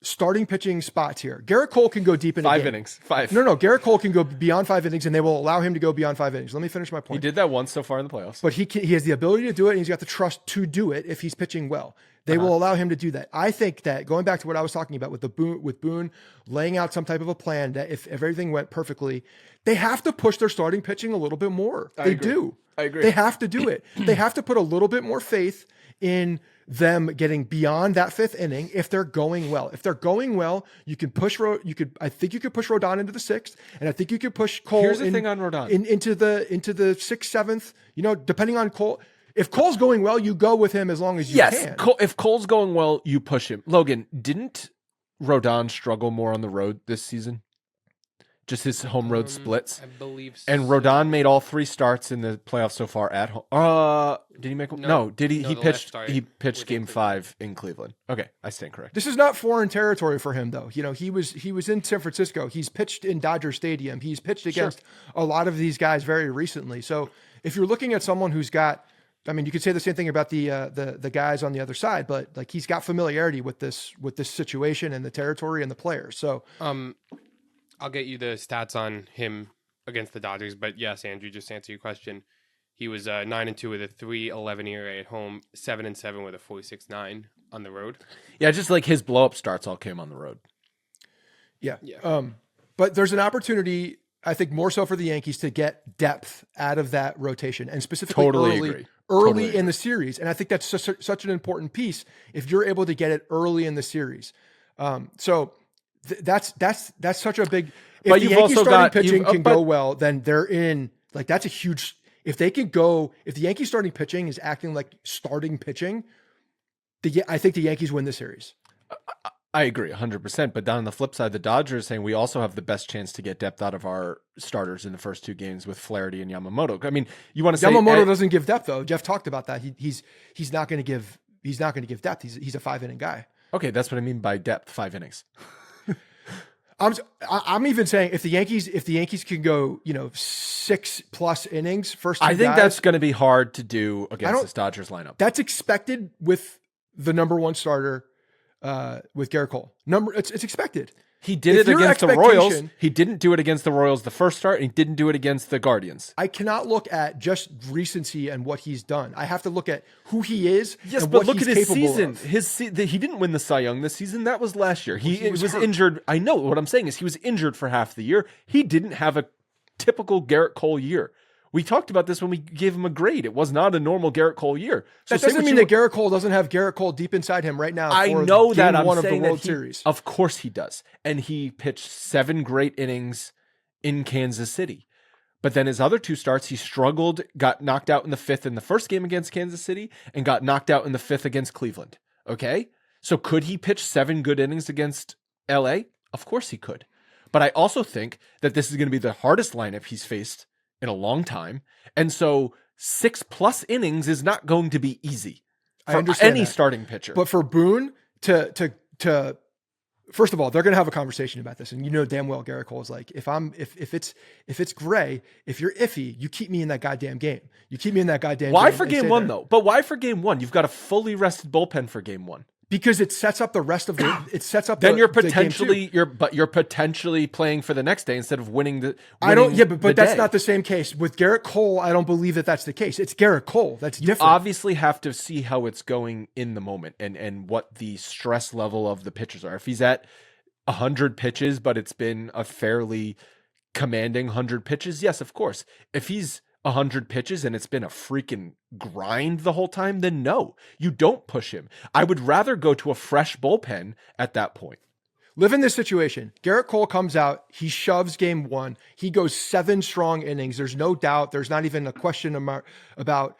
starting pitching spots here, Garrett Cole can go deep in 5 innings. No, Garrett Cole can go beyond 5 innings, and they will allow him to go beyond 5 innings. Let me finish my point. He did that once so far in the playoffs. But he has the ability to do it, and he's got the trust to do it if he's pitching well. They will allow him to do that. I think that going back to what I was talking about with Boone laying out some type of a plan that if everything went perfectly, they have to push their starting pitching a little bit more. They do. I agree. They have to do it. They have to put a little bit more faith in them getting beyond that 5th inning if they're going well. If they're going well, you can push. I think you could push Rodon into the 6th, and I think you could push Cole. Here's the thing on Rodon into the 6th, 7th. You know, depending on Cole. If Cole's going well, you go with him as long as you can. Yes, if Cole's going well, you push him. Logan, didn't Rodon struggle more on the road this season? Just his home road splits? I believe so. And Rodon made all 3 starts in the playoffs so far at home. Did he make them? No. Did he? No, he pitched game 5 in Cleveland. Okay, I stand correct. This is not foreign territory for him, though. You know, he was in San Francisco. He's pitched in Dodger Stadium. He's pitched against a lot of these guys very recently. So if you're looking at someone who's got, I mean, you could say the same thing about the guys on the other side, but like he's got familiarity with this situation and the territory and the players. So, I'll get you the stats on him against the Dodgers, but yes, Andrew, just to answer your question, he was 9-2 with a 3.11 ERA at home, 7-7 with a 4.69 on the road. Yeah, just like his blow up starts all came on the road. Yeah. But there's an opportunity, I think, more so for the Yankees to get depth out of that rotation, and specifically early in the series. And I think that's such an important piece if you're able to get it early in the series. That's such a big. If the Yankees starting pitching can go well, then they're in. Like, that's a huge. If they can go, if the Yankees starting pitching is acting like starting pitching, I think the Yankees win the series. I agree 100%. But down on the flip side, the Dodgers saying we also have the best chance to get depth out of our starters in the first 2 games with Flaherty and Yamamoto. I mean, you want to say Yamamoto doesn't give depth, though. Jeff talked about that. He's not going to give depth. He's a 5-inning guy. Okay, that's what I mean by depth. 5 innings. I'm even saying if the Yankees can go, 6+ innings first. I think that's going to be hard to do against this Dodgers lineup. That's expected with the number 1 starter. With Garrett Cole. It's expected. He did it against the Royals. He didn't do it against the Royals the first start, and he didn't do it against the Guardians. I cannot look at just recency and what he's done. I have to look at who he is. Yes, but look at his season. He didn't win the Cy Young this season. That was last year. He was injured. I know. What I'm saying is he was injured for half the year. He didn't have a typical Garrett Cole year. We talked about this when we gave him a grade. It was not a normal Garrett Cole year. So that doesn't mean that Garrett Cole doesn't have Garrett Cole deep inside him right now. I know that. I'm saying that Series. Of course he does. And he pitched 7 great innings in Kansas City. But then his other 2 starts, he struggled, got knocked out in the 5th in the first game against Kansas City, and got knocked out in the 5th against Cleveland. Okay? So could he pitch 7 good innings against LA? Of course he could. But I also think that this is going to be the hardest lineup he's faced in a long time. And so 6+ innings is not going to be easy for any starting pitcher. But for Boone to first of all, they're going to have a conversation about this. And you know damn well Garrett Cole is like, if it's gray, if you're iffy, you keep me in that goddamn game. You keep me in that goddamn game. Why for game one though? But why for game one? You've got a fully rested bullpen for game one. Because it sets up the rest of the. It sets up. Then you're potentially you're potentially playing for the next day instead of winning the. I don't. Yeah, but that's not the same case with Garrett Cole. I don't believe that that's the case. It's Garrett Cole. That's different. You obviously have to see how it's going in the moment and what the stress level of the pitchers are. If he's at 100 pitches, but it's been a fairly commanding 100 pitches, yes, of course. If he's 100 pitches and it's been a freaking grind the whole time, then no, you don't push him. I would rather go to a fresh bullpen at that point. Live in this situation. Garrett Cole comes out. He shoves game one. He goes 7 strong innings. There's no doubt. There's not even a question about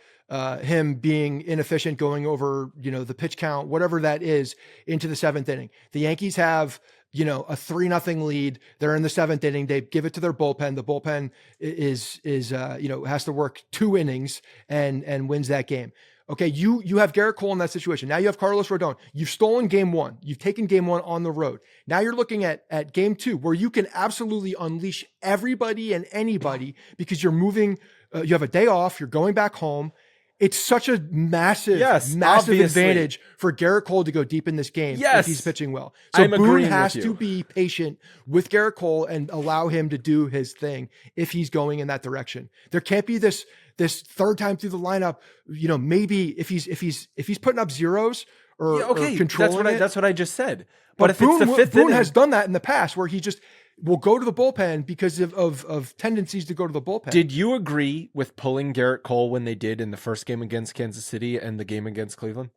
him being inefficient going over, the pitch count, whatever that is, into the 7th inning. The Yankees have a 3-0 lead. They're in the 7th inning. They give it to their bullpen. The bullpen is has to work 2 innings and wins that game. Okay. You have Garrett Cole in that situation. Now you have Carlos Rodon. You've stolen game one. You've taken game one on the road. Now you're looking at game 2 where you can absolutely unleash everybody and anybody because you're moving. You have a day off. You're going back home. It's such a massive advantage for Garrett Cole to go deep in this game if he's pitching well. So Boone has to be patient with Garrett Cole and allow him to do his thing if he's going in that direction. There can't be this third time through the lineup. Maybe if he's putting up zeros or controlling that's what I just said. But if Boone, it's the 5th Boone inning, has done that in the past where he just will go to the bullpen because of tendencies to go to the bullpen. Did you agree with pulling Garrett Cole when they did in the first game against Kansas City and the game against Cleveland?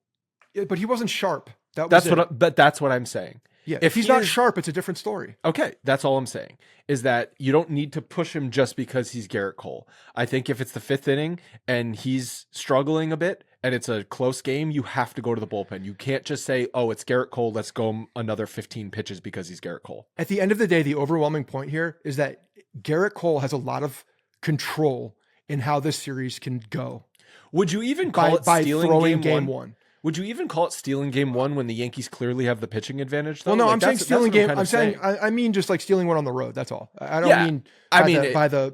Yeah, but he wasn't sharp. That's what I'm saying. Yeah, if he's not sharp, it's a different story. Okay, that's all I'm saying, is that you don't need to push him just because he's Garrett Cole. I think if it's the 5th inning and he's struggling a bit and it's a close game, you have to go to the bullpen. You can't just say, oh, it's Garrett Cole, let's go another 15 pitches because he's Garrett Cole. At the end of the day, the overwhelming point here is that Garrett Cole has a lot of control in how this series can go. Would you even call it stealing game one? Would you even call it stealing game one when the Yankees clearly have the pitching advantage? Though? Well, no, I'm saying stealing game. I mean just like stealing one on the road. That's all. I don't mean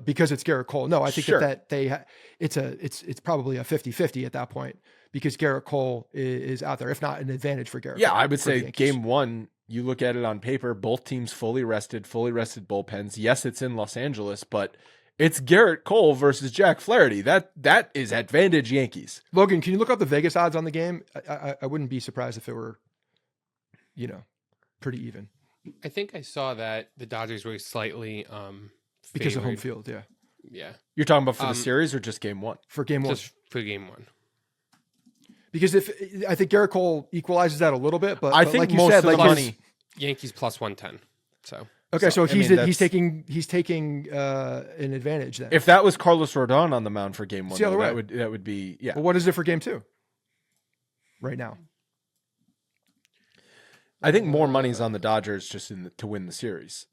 because it's Garrett Cole. No, I think it's probably a 50-50 at that point because Garrett Cole is out there, if not an advantage for Garrett. Yeah, Cole, I would say game one, you look at it on paper, both teams fully rested bullpens. Yes, it's in Los Angeles, but it's Garrett Cole versus Jack Flaherty. That is advantage Yankees. Logan, can you look up the Vegas odds on the game? I wouldn't be surprised if it were, pretty even. I think I saw that the Dodgers were slightly because of home field. Yeah. Yeah. You're talking about for the series or just game one? For game one. Just for game one. Because I think Garrett Cole equalizes that a little bit, but I think like you most said, of the money Yankees plus 110. So. Okay, so he's taking an advantage then. If that was Carlos Rodon on the mound for game one, though, that would be yeah. Well, what is it for game 2? Right now, I think more money's on the Dodgers just to win the series.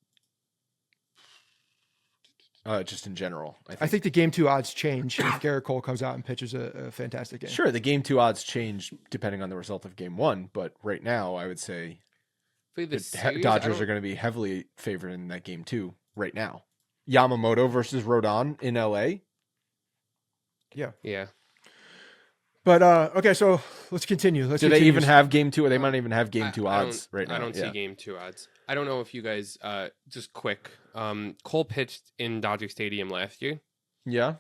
Just in general, I think the game 2 odds change if Garrett Cole comes out and pitches a fantastic game. Sure, the game 2 odds change depending on the result of game 1, but right now I would say the Dodgers are going to be heavily favored in that game 2 right now. Yamamoto versus Rodon in LA. Yeah. But okay, so let's continue. Do they even have game 2? Or they might even have game 2 odds right now. I don't see game 2 odds. I don't know if you guys just quick. Cole pitched in Dodger Stadium last year. Yeah.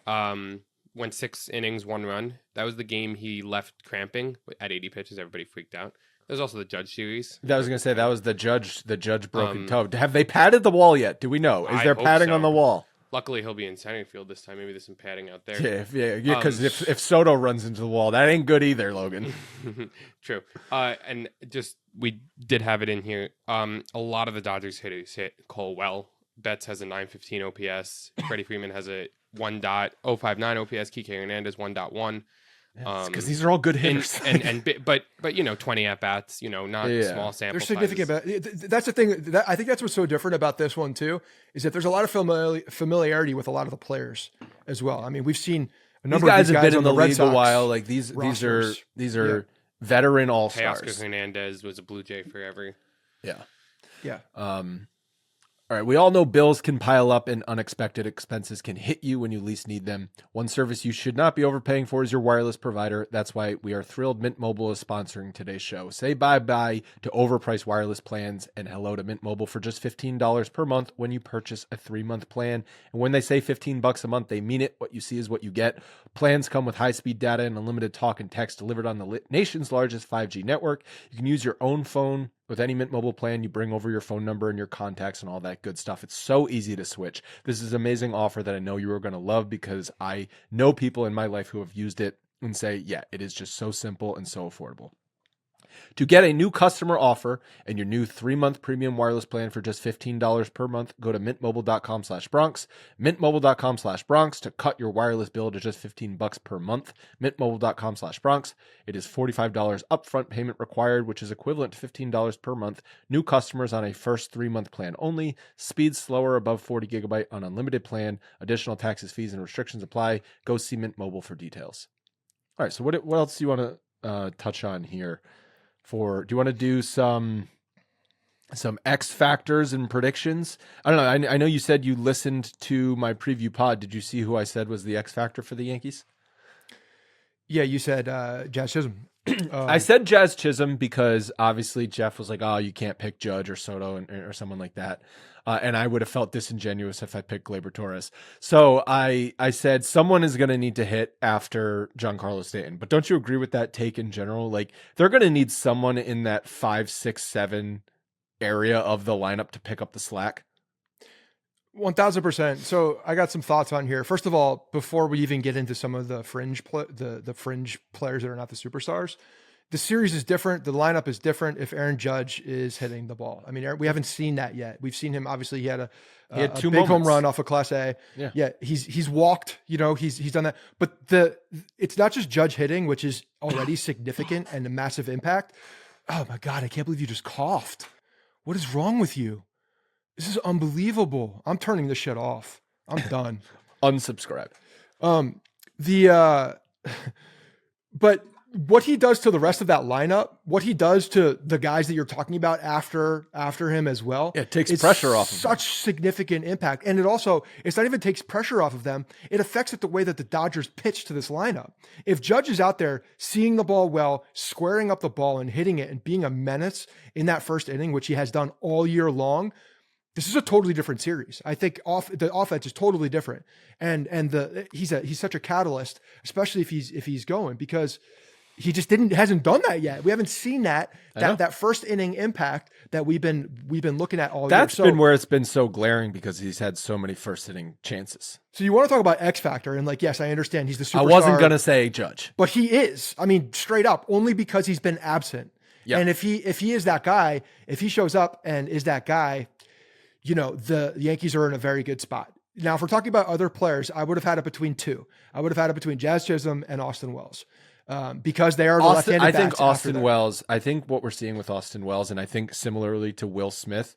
Went 6 innings, 1 run. That was the game he left cramping at 80 pitches. Everybody freaked out. There's also the Judge series. I was going to say that was the Judge broken toe. Have they padded the wall yet? Do we know? Is there padding on the wall? Luckily, he'll be in center field this time. Maybe there's some padding out there. Yeah. Because if Soto runs into the wall, that ain't good either, Logan. True. And just we did have it in here. A lot of the Dodgers hitters hit Cole well. Betts has a 915 OPS. Freddie Freeman has a 1.059 OPS. Kike Hernandez 1.1. Because these are all good hitters. But 20 at bats, not small sample. There's significant. That's the thing. I think that's what's so different about this one too, is that there's a lot of familiarity with a lot of the players as well. I mean, we've seen a number of these guys on the Red Sox a while. Like these are veteran all-stars. Teoscar Hernandez was a Blue Jay forever. Yeah. All right, we all know bills can pile up and unexpected expenses can hit you when you least need them. One service you should not be overpaying for is your wireless provider. That's why we are thrilled Mint Mobile is sponsoring today's show. Say bye-bye to overpriced wireless plans and hello to Mint Mobile for just $15 per month when you purchase a 3-month plan. And when they say $15 a month, they mean it. What you see is what you get. Plans come with high-speed data and unlimited talk and text delivered on the nation's largest 5G network. You can use your own phone with any Mint Mobile plan. You bring over your phone number and your contacts and all that good stuff. It's so easy to switch. This is an amazing offer that I know you are going to love because I know people in my life who have used it and say, yeah, it is just so simple and so affordable. To get a new customer offer and your new 3-month premium wireless plan for just $15 per month, go to mintmobile.com/Bronx, mintmobile.com/Bronx to cut your wireless bill to just $15 per month, mintmobile.com/Bronx. It is $45 upfront payment required, which is equivalent to $15 per month. New customers on a first 3-month plan only. Speed slower above 40 gigabyte on unlimited plan. Additional taxes, fees, and restrictions apply. Go see Mint Mobile for details. All right, so what else do you want to touch on here? Do you want to do some X factors and predictions? I don't know. I know you said you listened to my preview pod. Did you see who I said was the X factor for the Yankees? Yeah, you said Jazz Chisholm. I said Jazz Chisholm because obviously Jeff was like, "Oh, you can't pick Judge or Soto or someone like that," and I would have felt disingenuous if I picked Gleyber Torres. So I said someone is going to need to hit after Giancarlo Stanton. But don't you agree with that take in general? Like they're going to need someone in that 5, 6, 7 area of the lineup to pick up the slack. 1000%. So I got some thoughts on here. First of all, before we even get into some of the fringe the fringe players that are not the superstars, the series is different. The lineup is different if Aaron Judge is hitting the ball. I mean, we haven't seen that yet. We've seen him. Obviously, he had a big home run off of Class A. Yeah. He's walked. He's done that. But it's not just Judge hitting, which is already significant and a massive impact. Oh my God, I can't believe you just coughed. What is wrong with you? This is unbelievable. I'm turning this shit off. I'm done. Unsubscribe. But what he does to the rest of that lineup, what he does to the guys that you're talking about after him as well. It takes pressure off of them. Such significant impact. And it's not even takes pressure off of them. It affects it the way that the Dodgers pitch to this lineup. If Judge is out there seeing the ball well, squaring up the ball and hitting it and being a menace in that first inning, which he has done all year long, this is a totally different series. I think the offense is totally different, and he's such a catalyst, especially if he's going, because he just hasn't done that yet. We haven't seen that first inning impact that we've been looking at all year. That's been where it's been so glaring because he's had so many first inning chances. So you want to talk about X factor, and yes, I understand he's the superstar. I wasn't gonna say Judge, but he is. I mean, straight up, only because he's been absent. Yep. And if he is that guy, if he shows up and is that guy, the Yankees are in a very good spot. Now, if we're talking about other players, I would have had it between two. I would have had it between Jazz Chisholm and Austin Wells because they are the left-handed bats. I think Austin Wells, I think what we're seeing with Austin Wells, and I think similarly to Will Smith,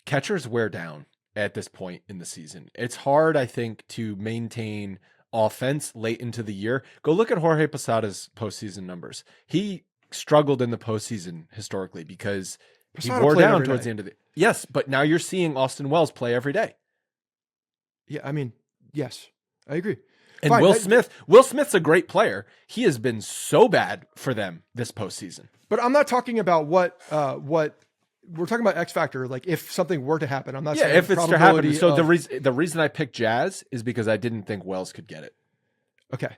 catchers wear down at this point in the season. It's hard, I think, to maintain offense late into the year. Go look at Jorge Posada's postseason numbers. He struggled in the postseason historically because he wore down towards the end of the. Yes, but now you're seeing Austin Wells play every day. Yeah, I mean, yes, I agree. And Will Smith's a great player. He has been so bad for them this postseason. But I'm not talking about what we're talking about X factor. Like if something were to happen, I'm not saying if it's to happen. So the reason I picked Jazz is because I didn't think Wells could get it. Okay.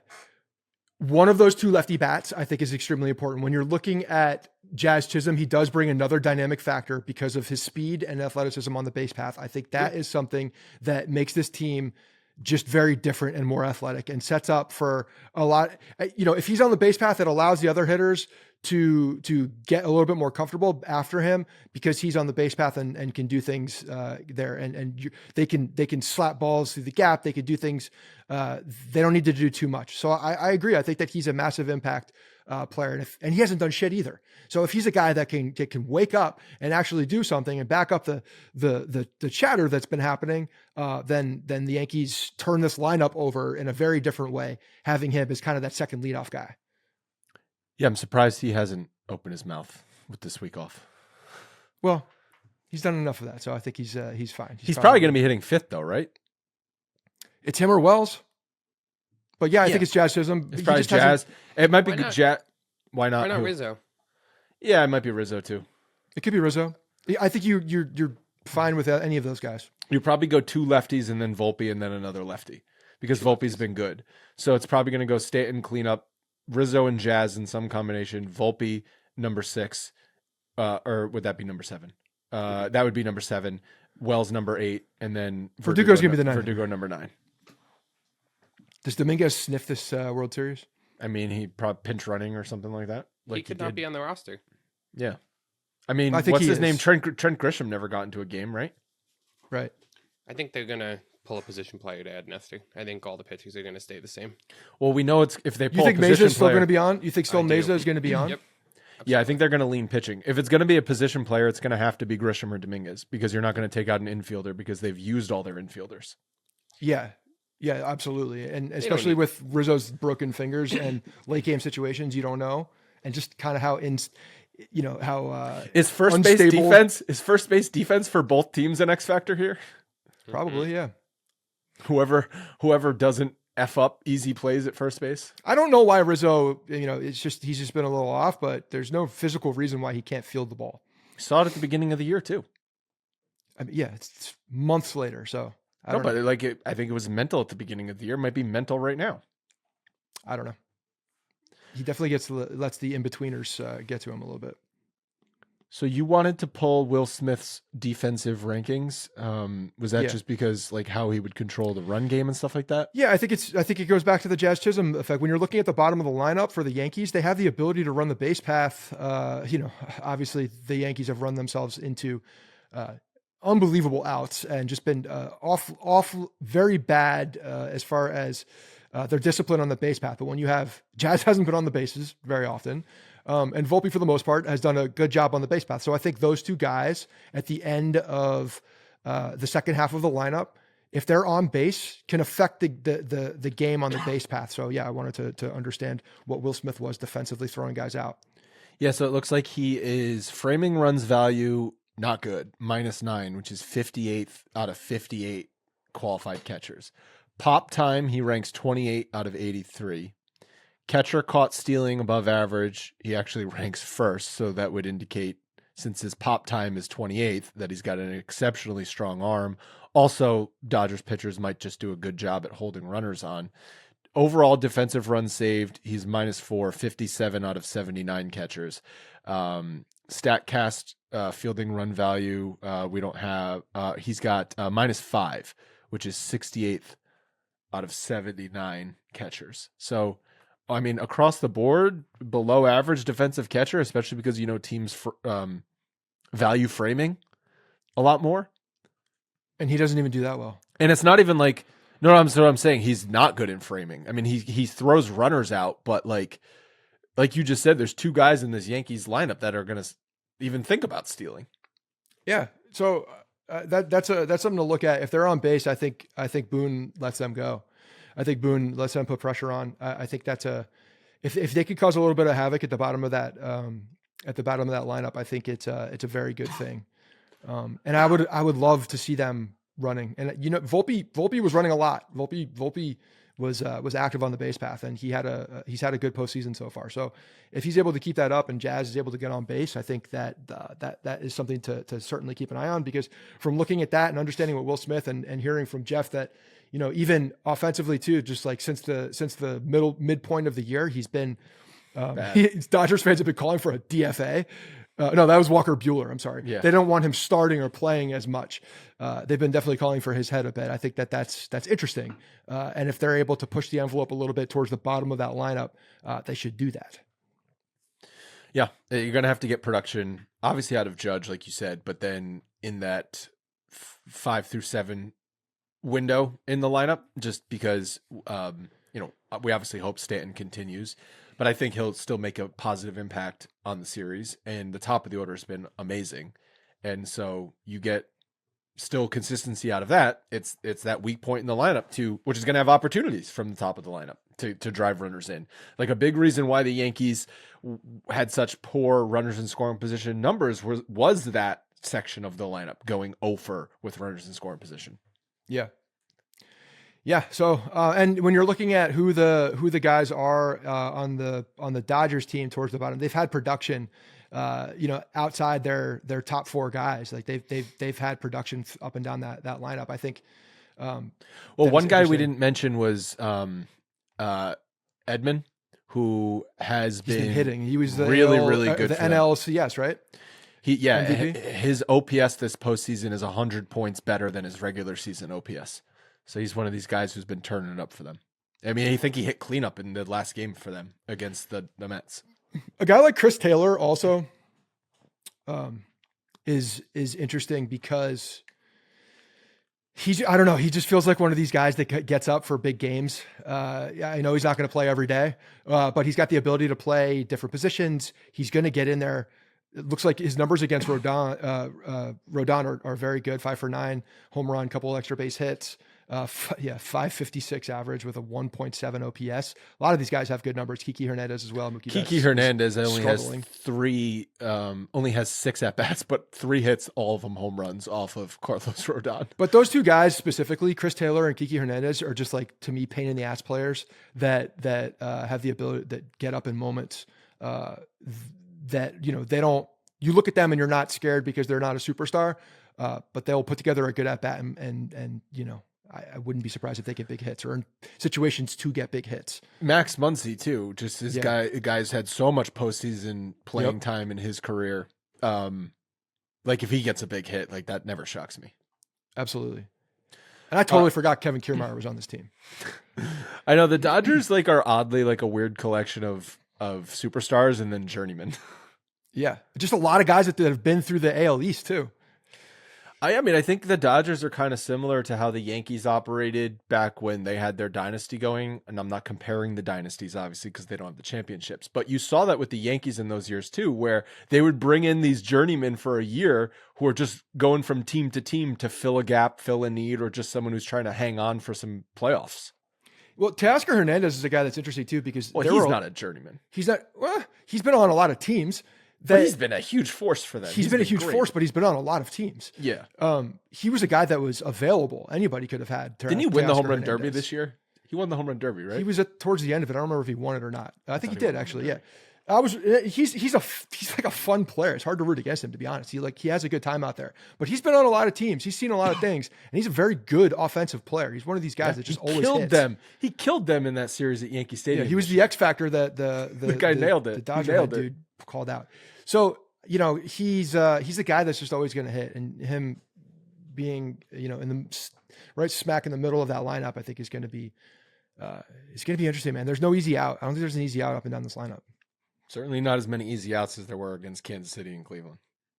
One of those two lefty bats, I think, is extremely important. When you're looking at Jazz Chisholm, he does bring another dynamic factor because of his speed and athleticism on the base path. I think that is something that makes this team just very different and more athletic and sets up for a lot. If he's on the base path, it allows the other hitters to get a little bit more comfortable after him because he's on the base path and can do things there. And they can slap balls through the gap. They could do things. They don't need to do too much. So I agree. I think that he's a massive impact player, and he hasn't done shit either. So if he's a guy that can wake up and actually do something and back up the chatter that's been happening, then the Yankees turn this lineup over in a very different way, having him as kind of that second leadoff guy. Yeah, I'm surprised he hasn't opened his mouth with this week off. Well, he's done enough of that, so I think he's fine. He's probably going to be hitting fifth, though, right? It's him or Wells. But yeah, I think it's Jazz Chisholm. It's probably Jazz. It might be Jazz. Why not? Why not Rizzo? Yeah, it might be Rizzo too. It could be Rizzo. I think you're fine with any of those guys. You probably go 2 lefties and then Volpe and then another lefty because Volpe's been good. So it's probably going to go Stanton, clean up, Rizzo and Jazz in some combination. Volpe number 6, or would that be number 7? That would be number 7. Wells number 8, and then Verdugo's going to be the 9. Verdugo number 9. Does Dominguez sniff this World Series? I mean, he probably pinch running or something like that. Like he could not be on the roster. Yeah. I mean, what's his name? Trent Grisham never got into a game, right? Right. I think they're going to pull a position player to add Nestor. I think all the pitchers are going to stay the same. Well, we know it's if they pull you think a position Mesa's still player, going to be on? You think still Mesa is going to be on? Yep. Yeah, I think they're going to lean pitching. If it's going to be a position player, it's going to have to be Grisham or Dominguez because you're not going to take out an infielder because they've used all their infielders. Yeah. Yeah, absolutely. And especially with Rizzo's broken fingers and late game situations, you don't know. And just kind of how is first unstable. First base defense for both teams an X factor here? Probably, yeah. Whoever doesn't F up easy plays at first base. I don't know why Rizzo, he's just been a little off, but there's no physical reason why he can't field the ball. Saw it at the beginning of the year too. I mean, yeah, it's months later, so I don't know. But I think it was mental at the beginning of the year. It might be mental right now. I don't know. He definitely lets the in-betweeners get to him a little bit. So you wanted to pull Will Smith's defensive rankings. Was that just because like how he would control the run game and stuff like that? Yeah, I think it goes back to the Jazz Chisholm effect. When you're looking at the bottom of the lineup for the Yankees, they have the ability to run the base path. Obviously the Yankees have run themselves into unbelievable outs and just been off very bad as far as their discipline on the base path. But when you have Jazz hasn't been on the bases very often. And Volpe, for the most part, has done a good job on the base path. So I think those two guys at the end of the second half of the lineup, if they're on base, can affect the game on the base path. So yeah, I wanted to understand what Will Smith was defensively throwing guys out. Yeah, so it looks like he is framing runs value not good, -9, which is 58th out of 58 qualified catchers. Pop time, he ranks 28 out of 83. Catcher caught stealing above average, he actually ranks first, so that would indicate, since his pop time is 28th, that he's got an exceptionally strong arm. Also, Dodgers pitchers might just do a good job at holding runners on. Overall defensive runs saved, he's -4, 57 out of 79 catchers. StatCast fielding run value, we don't have, he's got -5, which is 68th out of 79 catchers. So, I mean, across the board, below average defensive catcher, especially because, teams value framing a lot more. And he doesn't even do that well. And it's not even like, no, I'm saying he's not good in framing. I mean, he throws runners out, but like you just said, there's 2 guys in this Yankees lineup that are going to even think about stealing. Yeah. So that's something to look at. If they're on base, I think Boone lets them go. I think Boone lets them put pressure on. I think that's if they could cause a little bit of havoc at the bottom of that lineup, I think it's a very good thing. And I would love to see them running. And Volpe was running a lot. Volpe was active on the base path, and he's had a good postseason so far. So if he's able to keep that up and Jazz is able to get on base, I think that is something to certainly keep an eye on, because from looking at that and understanding what Will Smith and hearing from Jeff that, even offensively too, just like since the midpoint of the year, he's been, Dodgers fans have been calling for a DFA. No, that was Walker Buehler. I'm sorry. Yeah. They don't want him starting or playing as much. They've been definitely calling for his head a bit. I think that's interesting. And if they're able to push the envelope a little bit towards the bottom of that lineup, they should do that. Yeah, you're going to have to get production, obviously, out of Judge, like you said, but then in that 5 through 7 window in the lineup, just because, we obviously hope Stanton continues, but I think he'll still make a positive impact on the series. And the top of the order has been amazing. And so you get still consistency out of that. It's that weak point in the lineup too, which is going to have opportunities from the top of the lineup to drive runners in. Like a big reason why the Yankees had such poor runners in scoring position numbers was that section of the lineup going over with runners in scoring position. Yeah. Yeah. So, and when you're looking at who the guys are on the Dodgers team towards the bottom, they've had production, outside their top 4 guys. Like they've had production up and down that lineup. I think. One guy we didn't mention was Edman, who he's been hitting. He was really good. The NLCS, right? His OPS this postseason is 100 points better than his regular season OPS. So he's one of these guys who's been turning it up for them. I mean, I think he hit cleanup in the last game for them against the Mets. A guy like Chris Taylor also is interesting because I don't know, he just feels like one of these guys that gets up for big games. I know he's not going to play every day, but he's got the ability to play different positions. He's going to get in there. It looks like his numbers against Rodon are very good. 5 for 9 home run, couple extra base hits. 556 average with a 1.7 OPS. A lot of these guys have good numbers. Kiki Hernandez as well. Kiki Hernandez only has 6 at bats, but 3 hits, all of them home runs off of Carlos Rodon. But those 2 guys specifically, Chris Taylor and Kiki Hernandez, are just like, to me, pain in the ass players that have the ability that get up in moments that, they don't, you look at them and you're not scared because they're not a superstar, but they'll put together a good at bat and I wouldn't be surprised if they get big hits or in situations to get big hits. Max Muncy too, just guy's had so much postseason playing time in his career. Like if he gets a big hit, like that never shocks me. Absolutely. And I totally forgot Kevin Kiermaier was on this team. I know the Dodgers are oddly like a weird collection of superstars and then journeymen. Yeah. Just a lot of guys that have been through the AL East too. I think the Dodgers are kind of similar to how the Yankees operated back when they had their dynasty going. And I'm not comparing the dynasties, obviously, because they don't have the championships. But you saw that with the Yankees in those years, too, where they would bring in these journeymen for a year who are just going from team to team to fill a gap, fill a need, or just someone who's trying to hang on for some playoffs. Well, Teoscar Hernandez is a guy that's interesting, too, because he's not a journeyman. He's not. Well, he's been on a lot of teams. He's been a huge force for them. He's been a huge force, but he's been on a lot of teams. Yeah. He was a guy that was available. Anybody could have had. Didn't he win the home run derby this year? He won the home run derby, right? He was towards the end of it. I don't remember if he won it or not. I think he did actually. Yeah. He's like a fun player. It's hard to root against him, to be honest. He has a good time out there, but he's been on a lot of teams. He's seen a lot of things, and he's a very good offensive player. He's one of these guys that just always killed hits. them. He killed them in that series at Yankee Stadium. Yeah, he was the X factor that the guy nailed it. The Dodger dude called out. So he's a guy that's just always going to hit, and him being in the right smack in the middle of that lineup, I think is going to be it's going to be interesting, man. There's no easy out. I don't think there's an easy out up and down this lineup. Certainly not as many easy outs as there were against Kansas City and Cleveland.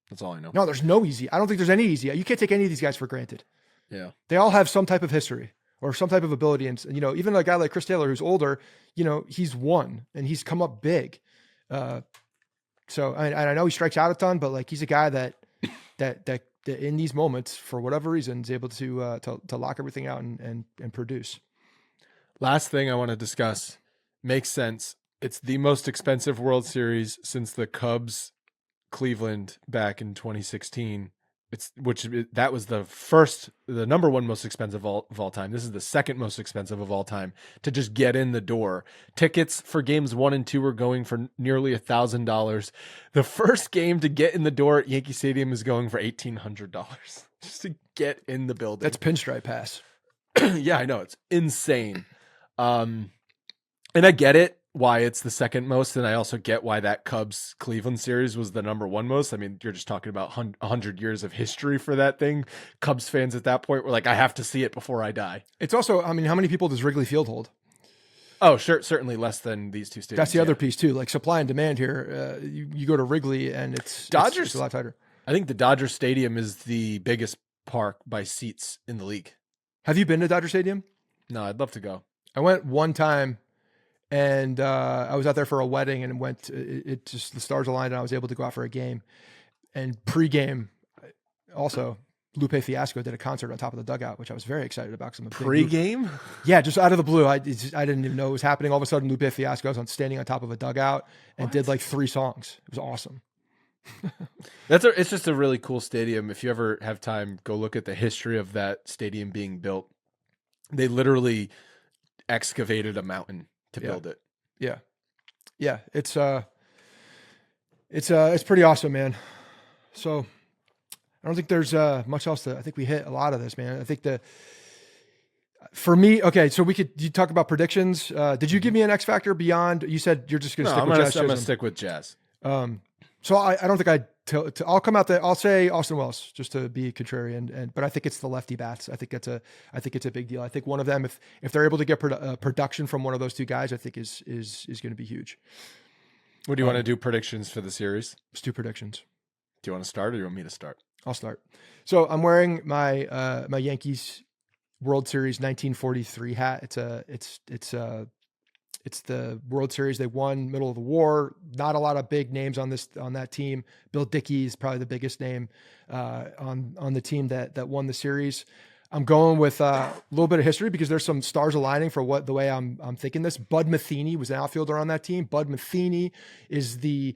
That's all I know. No, there's no easy. I don't think there's any easy out. You can't take any of these guys for granted. Yeah. They all have some type of history or some type of ability. And, even a guy like Chris Taylor, who's older, he's won and he's come up big. So I know he strikes out a ton, but he's a guy that in these moments, for whatever reason, is able to lock everything out and produce. Last thing I want to discuss makes sense. It's the most expensive World Series since the Cubs Cleveland back in 2016. That was the number one most expensive of all time. This is the second most expensive of all time to just get in the door. Tickets for games 1 and 2 are going for nearly $1,000. The first game to get in the door at Yankee Stadium is going for $1,800 just to get in the building. That's pinstripe pass. Yeah, I know, it's insane. And I get it, why it's the second most, and I also get why that Cubs Cleveland series was the number one most. I mean, you're just talking about 100 years of history for that thing. Cubs fans at that point were like, I have to see it before I die. It's also, how many people does Wrigley Field hold? Oh, sure, certainly less than these two stadiums. That's the other piece too. Like supply and demand here. You go to Wrigley and it's a lot tighter. I think the Dodger Stadium is the biggest park by seats in the league. Have you been to Dodger Stadium? No, I'd love to go. I went one time, and I was out there for a wedding, and it just the stars aligned, and I was able to go out for a game. And pregame, also, Lupe Fiasco did a concert on top of the dugout, which I was very excited about. Pregame? Yeah, just out of the blue. I didn't even know it was happening. All of a sudden, Lupe Fiasco was standing on top of a dugout and did like 3 songs. It was awesome. It's just a really cool stadium. If you ever have time, go look at the history of that stadium being built. They literally excavated a mountain to build it. Yeah. It's pretty awesome, man. So I don't think there's much else I think we hit a lot of this, man. I think for me, okay, so you talk about predictions. Did you give me an X factor beyond? You said you're just going to stick with Jazz. I'm going to stick with Jazz. So I don't think I'll come out there. I'll say Austin Wells just to be contrarian, but I think it's the lefty bats. I think it's a big deal. I think one of them, if they're able to get production from one of those two guys, I think is going to be huge. What do you want to do predictions for the series? Let's do predictions. Do you want to start or do you want me to start? I'll start. So I'm wearing my my Yankees World Series 1943 hat. It's the World Series they won middle of the war. Not a lot of big names on that team. Bill Dickey is probably the biggest name on the team that won the series. I'm going with a little bit of history because there's some stars aligning for the way I'm thinking this. Bud Metheny was an outfielder on that team. Bud Metheny is the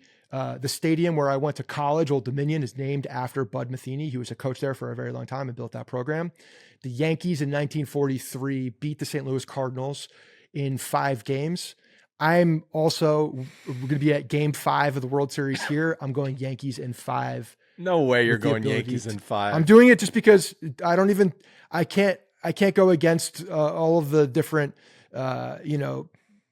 stadium where I went to college. Old Dominion is named after Bud Metheny. He was a coach there for a very long time and built that program. The Yankees in 1943 beat the St. Louis Cardinals in 5 games. I'm also, we're going to be at game 5 of the World Series here. I'm going Yankees in 5. No way you're going Yankees in 5. I'm doing it just because I can't go against all of the different,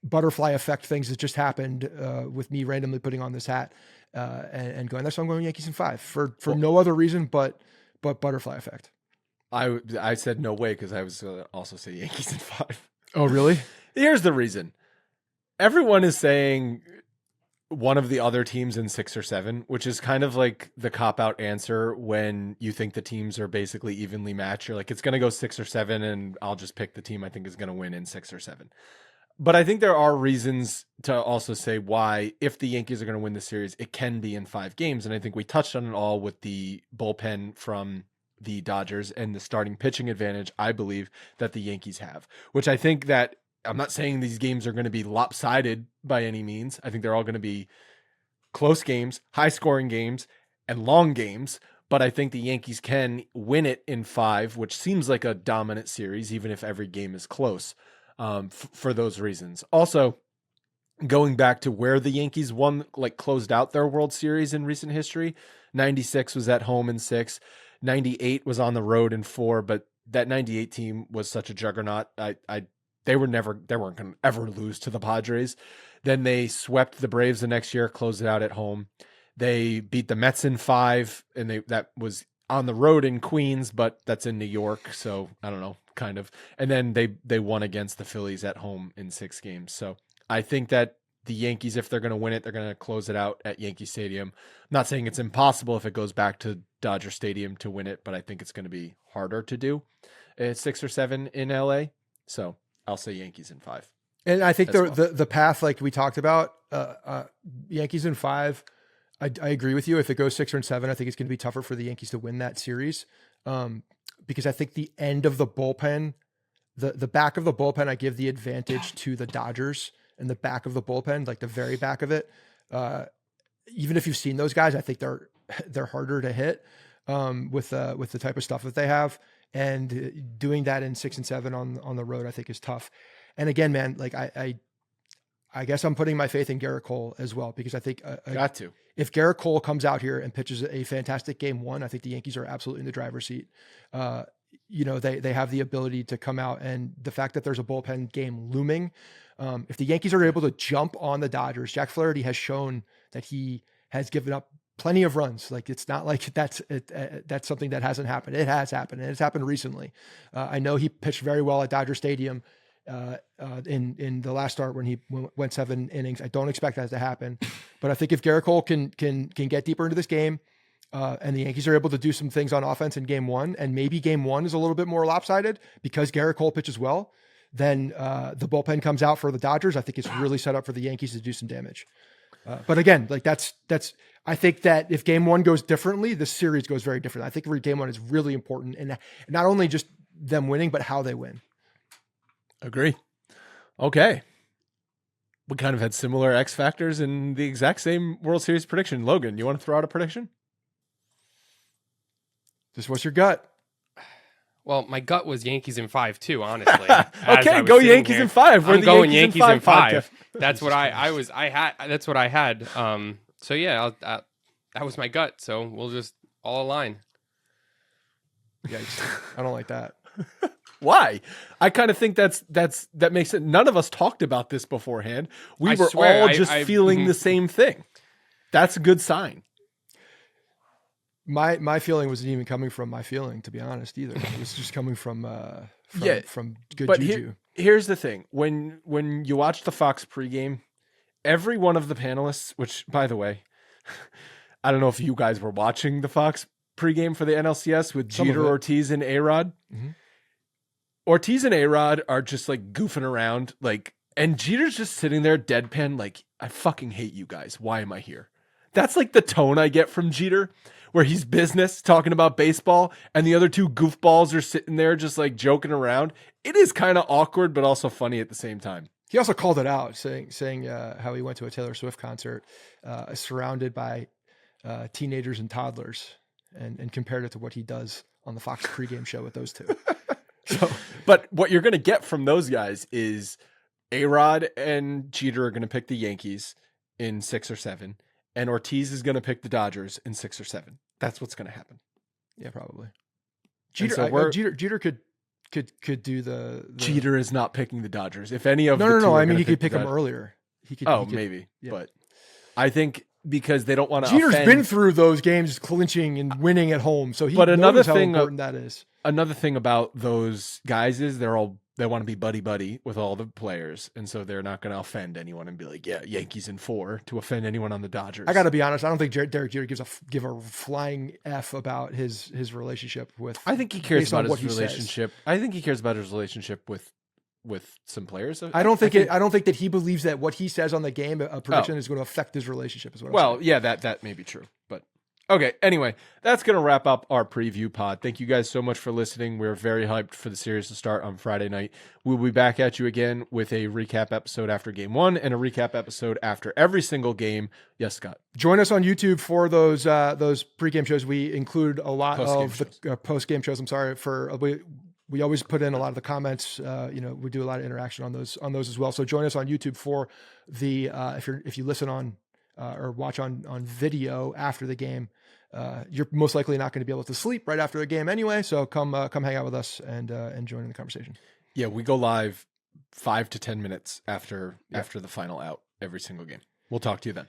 butterfly effect things that just happened with me randomly putting on this hat and going there. So I'm going Yankees in 5 for no other reason but butterfly effect. I said no way because I was also say Yankees in 5. Oh, really? Here's the reason. Everyone is saying one of the other teams in 6 or 7, which is kind of like the cop-out answer when you think the teams are basically evenly matched. You're like, it's going to go 6 or 7, and I'll just pick the team I think is going to win in 6 or 7. But I think there are reasons to also say why, if the Yankees are going to win the series, it can be in 5 games. And I think we touched on it all with the bullpen from the Dodgers and the starting pitching advantage, I believe, that the Yankees have, which I think that I'm not saying these games are going to be lopsided by any means. I think they're all going to be close games, high scoring games, and long games. But I think the Yankees can win it in 5, which seems like a dominant series, even if every game is close, for those reasons. Also, going back to where the Yankees closed out their World Series in recent history, 96 was at home in 6. 98 was on the road in 4, but that 98 team was such a juggernaut. They weren't going to ever lose to the Padres. Then they swept the Braves the next year, closed it out at home. They beat the Mets in 5, and that was on the road in Queens, but that's in New York, so I don't know, kind of. And then they won against the Phillies at home in 6 games. So I think that the Yankees, if they're going to win it, they're going to close it out at Yankee Stadium. I'm not saying it's impossible if it goes back to Dodger Stadium to win it, but I think it's going to be harder to do at 6 or 7 in LA. So I'll say Yankees in 5. And I think the path, like we talked about, Yankees in 5, I agree with you. If it goes 6 or 7, I think it's going to be tougher for the Yankees to win that series. Because I think the end of the bullpen, the back of the bullpen, I give the advantage to the Dodgers, and the back of the bullpen, like the very back of it. Even if you've seen those guys, I think they're harder to hit with the type of stuff that they have. And doing that in 6 and 7 on the road, I think is tough. And again, man, like I guess I'm putting my faith in Garrett Cole as well, because I think if Garrett Cole comes out here and pitches a fantastic game 1, I think the Yankees are absolutely in the driver's seat. They have the ability to come out, and the fact that there's a bullpen game looming, if the Yankees are able to jump on the Dodgers, Jack Flaherty has shown that he has given up plenty of runs. Like, it's not like that's something that hasn't happened. It has happened, and it's happened recently. I know he pitched very well at Dodger Stadium in the last start when he went 7 innings. I don't expect that to happen, but I think if Garrett Cole can get deeper into this game, and the Yankees are able to do some things on offense in game 1, and maybe game 1 is a little bit more lopsided because Garrett Cole pitches well, then the bullpen comes out for the Dodgers. I think it's really set up for the Yankees to do some damage. But again, like that's, I think that if game 1 goes differently, the series goes very different. I think game 1 is really important, and not only just them winning, but how they win. Agree. Okay. We kind of had similar X factors in the exact same World Series prediction. Logan, you want to throw out a prediction? Just what's your gut? Well, my gut was Yankees in 5 too, honestly. Okay, go Yankees in 5. I'm going Yankees in 5. That's what I had. That's what I had. So yeah, that was my gut. So we'll just all align. Yikes. I don't like that. Why? I kind of think that makes it. None of us talked about this beforehand. We were all just feeling the same thing. That's a good sign. My feeling wasn't even coming from my feeling, to be honest, either. It was just coming from good juju. Here's the thing. When you watch the Fox pregame, every one of the panelists, which, by the way, I don't know if you guys were watching the Fox pregame for the NLCS with Jeter, Ortiz, and A-Rod. Mm-hmm. Ortiz and A-Rod are just like goofing around, and Jeter's just sitting there deadpan, like, I fucking hate you guys. Why am I here? That's like the tone I get from Jeter, where he's business talking about baseball and the other two goofballs are sitting there just like joking around. It is kind of awkward, but also funny at the same time. He also called it out, saying how he went to a Taylor Swift concert surrounded by teenagers and toddlers, and compared it to what he does on the Fox pregame show with those two. So, but what you're going to get from those guys is A-Rod and Jeter are going to pick the Yankees in 6 or 7, and Ortiz is going to pick the Dodgers in 6 or 7. That's what's going to happen. Yeah, probably. Jeter could do the. Jeter is not picking the Dodgers. If any of no. I mean, he could pick them earlier. He could. Maybe. Yeah. But I think because they don't want to. Jeter's been through those games, clinching and winning at home, so he knows how important that is. Another thing about those guys is they want to be buddy with all the players, and so they're not going to offend anyone and be like, yeah, Yankees in 4 to offend anyone on the Dodgers. I got to be honest. I don't think Derek Jeter give a flying F about his relationship with. I think he cares about his relationship. I think he cares about his relationship with some players. I don't think that he believes that what he says on the game, a prediction, is going to affect his relationship. Is what. Well, yeah, that may be true, but. Okay, anyway, that's going to wrap up our preview pod. Thank you guys so much for listening. We're very hyped for the series to start on Friday night. We'll be back at you again with a recap episode after game 1 and a recap episode after every single game. Yes, Scott. Join us on YouTube for those pregame shows. We include a lot of the post-game shows. I'm sorry we always put in a lot of the comments. We do a lot of interaction on those as well. So join us on YouTube for the if you listen on or watch on video after the game. You're most likely not going to be able to sleep right after the game anyway. So come hang out with us and join in the conversation. Yeah, we go live 5 to 10 minutes after the final out every single game. We'll talk to you then.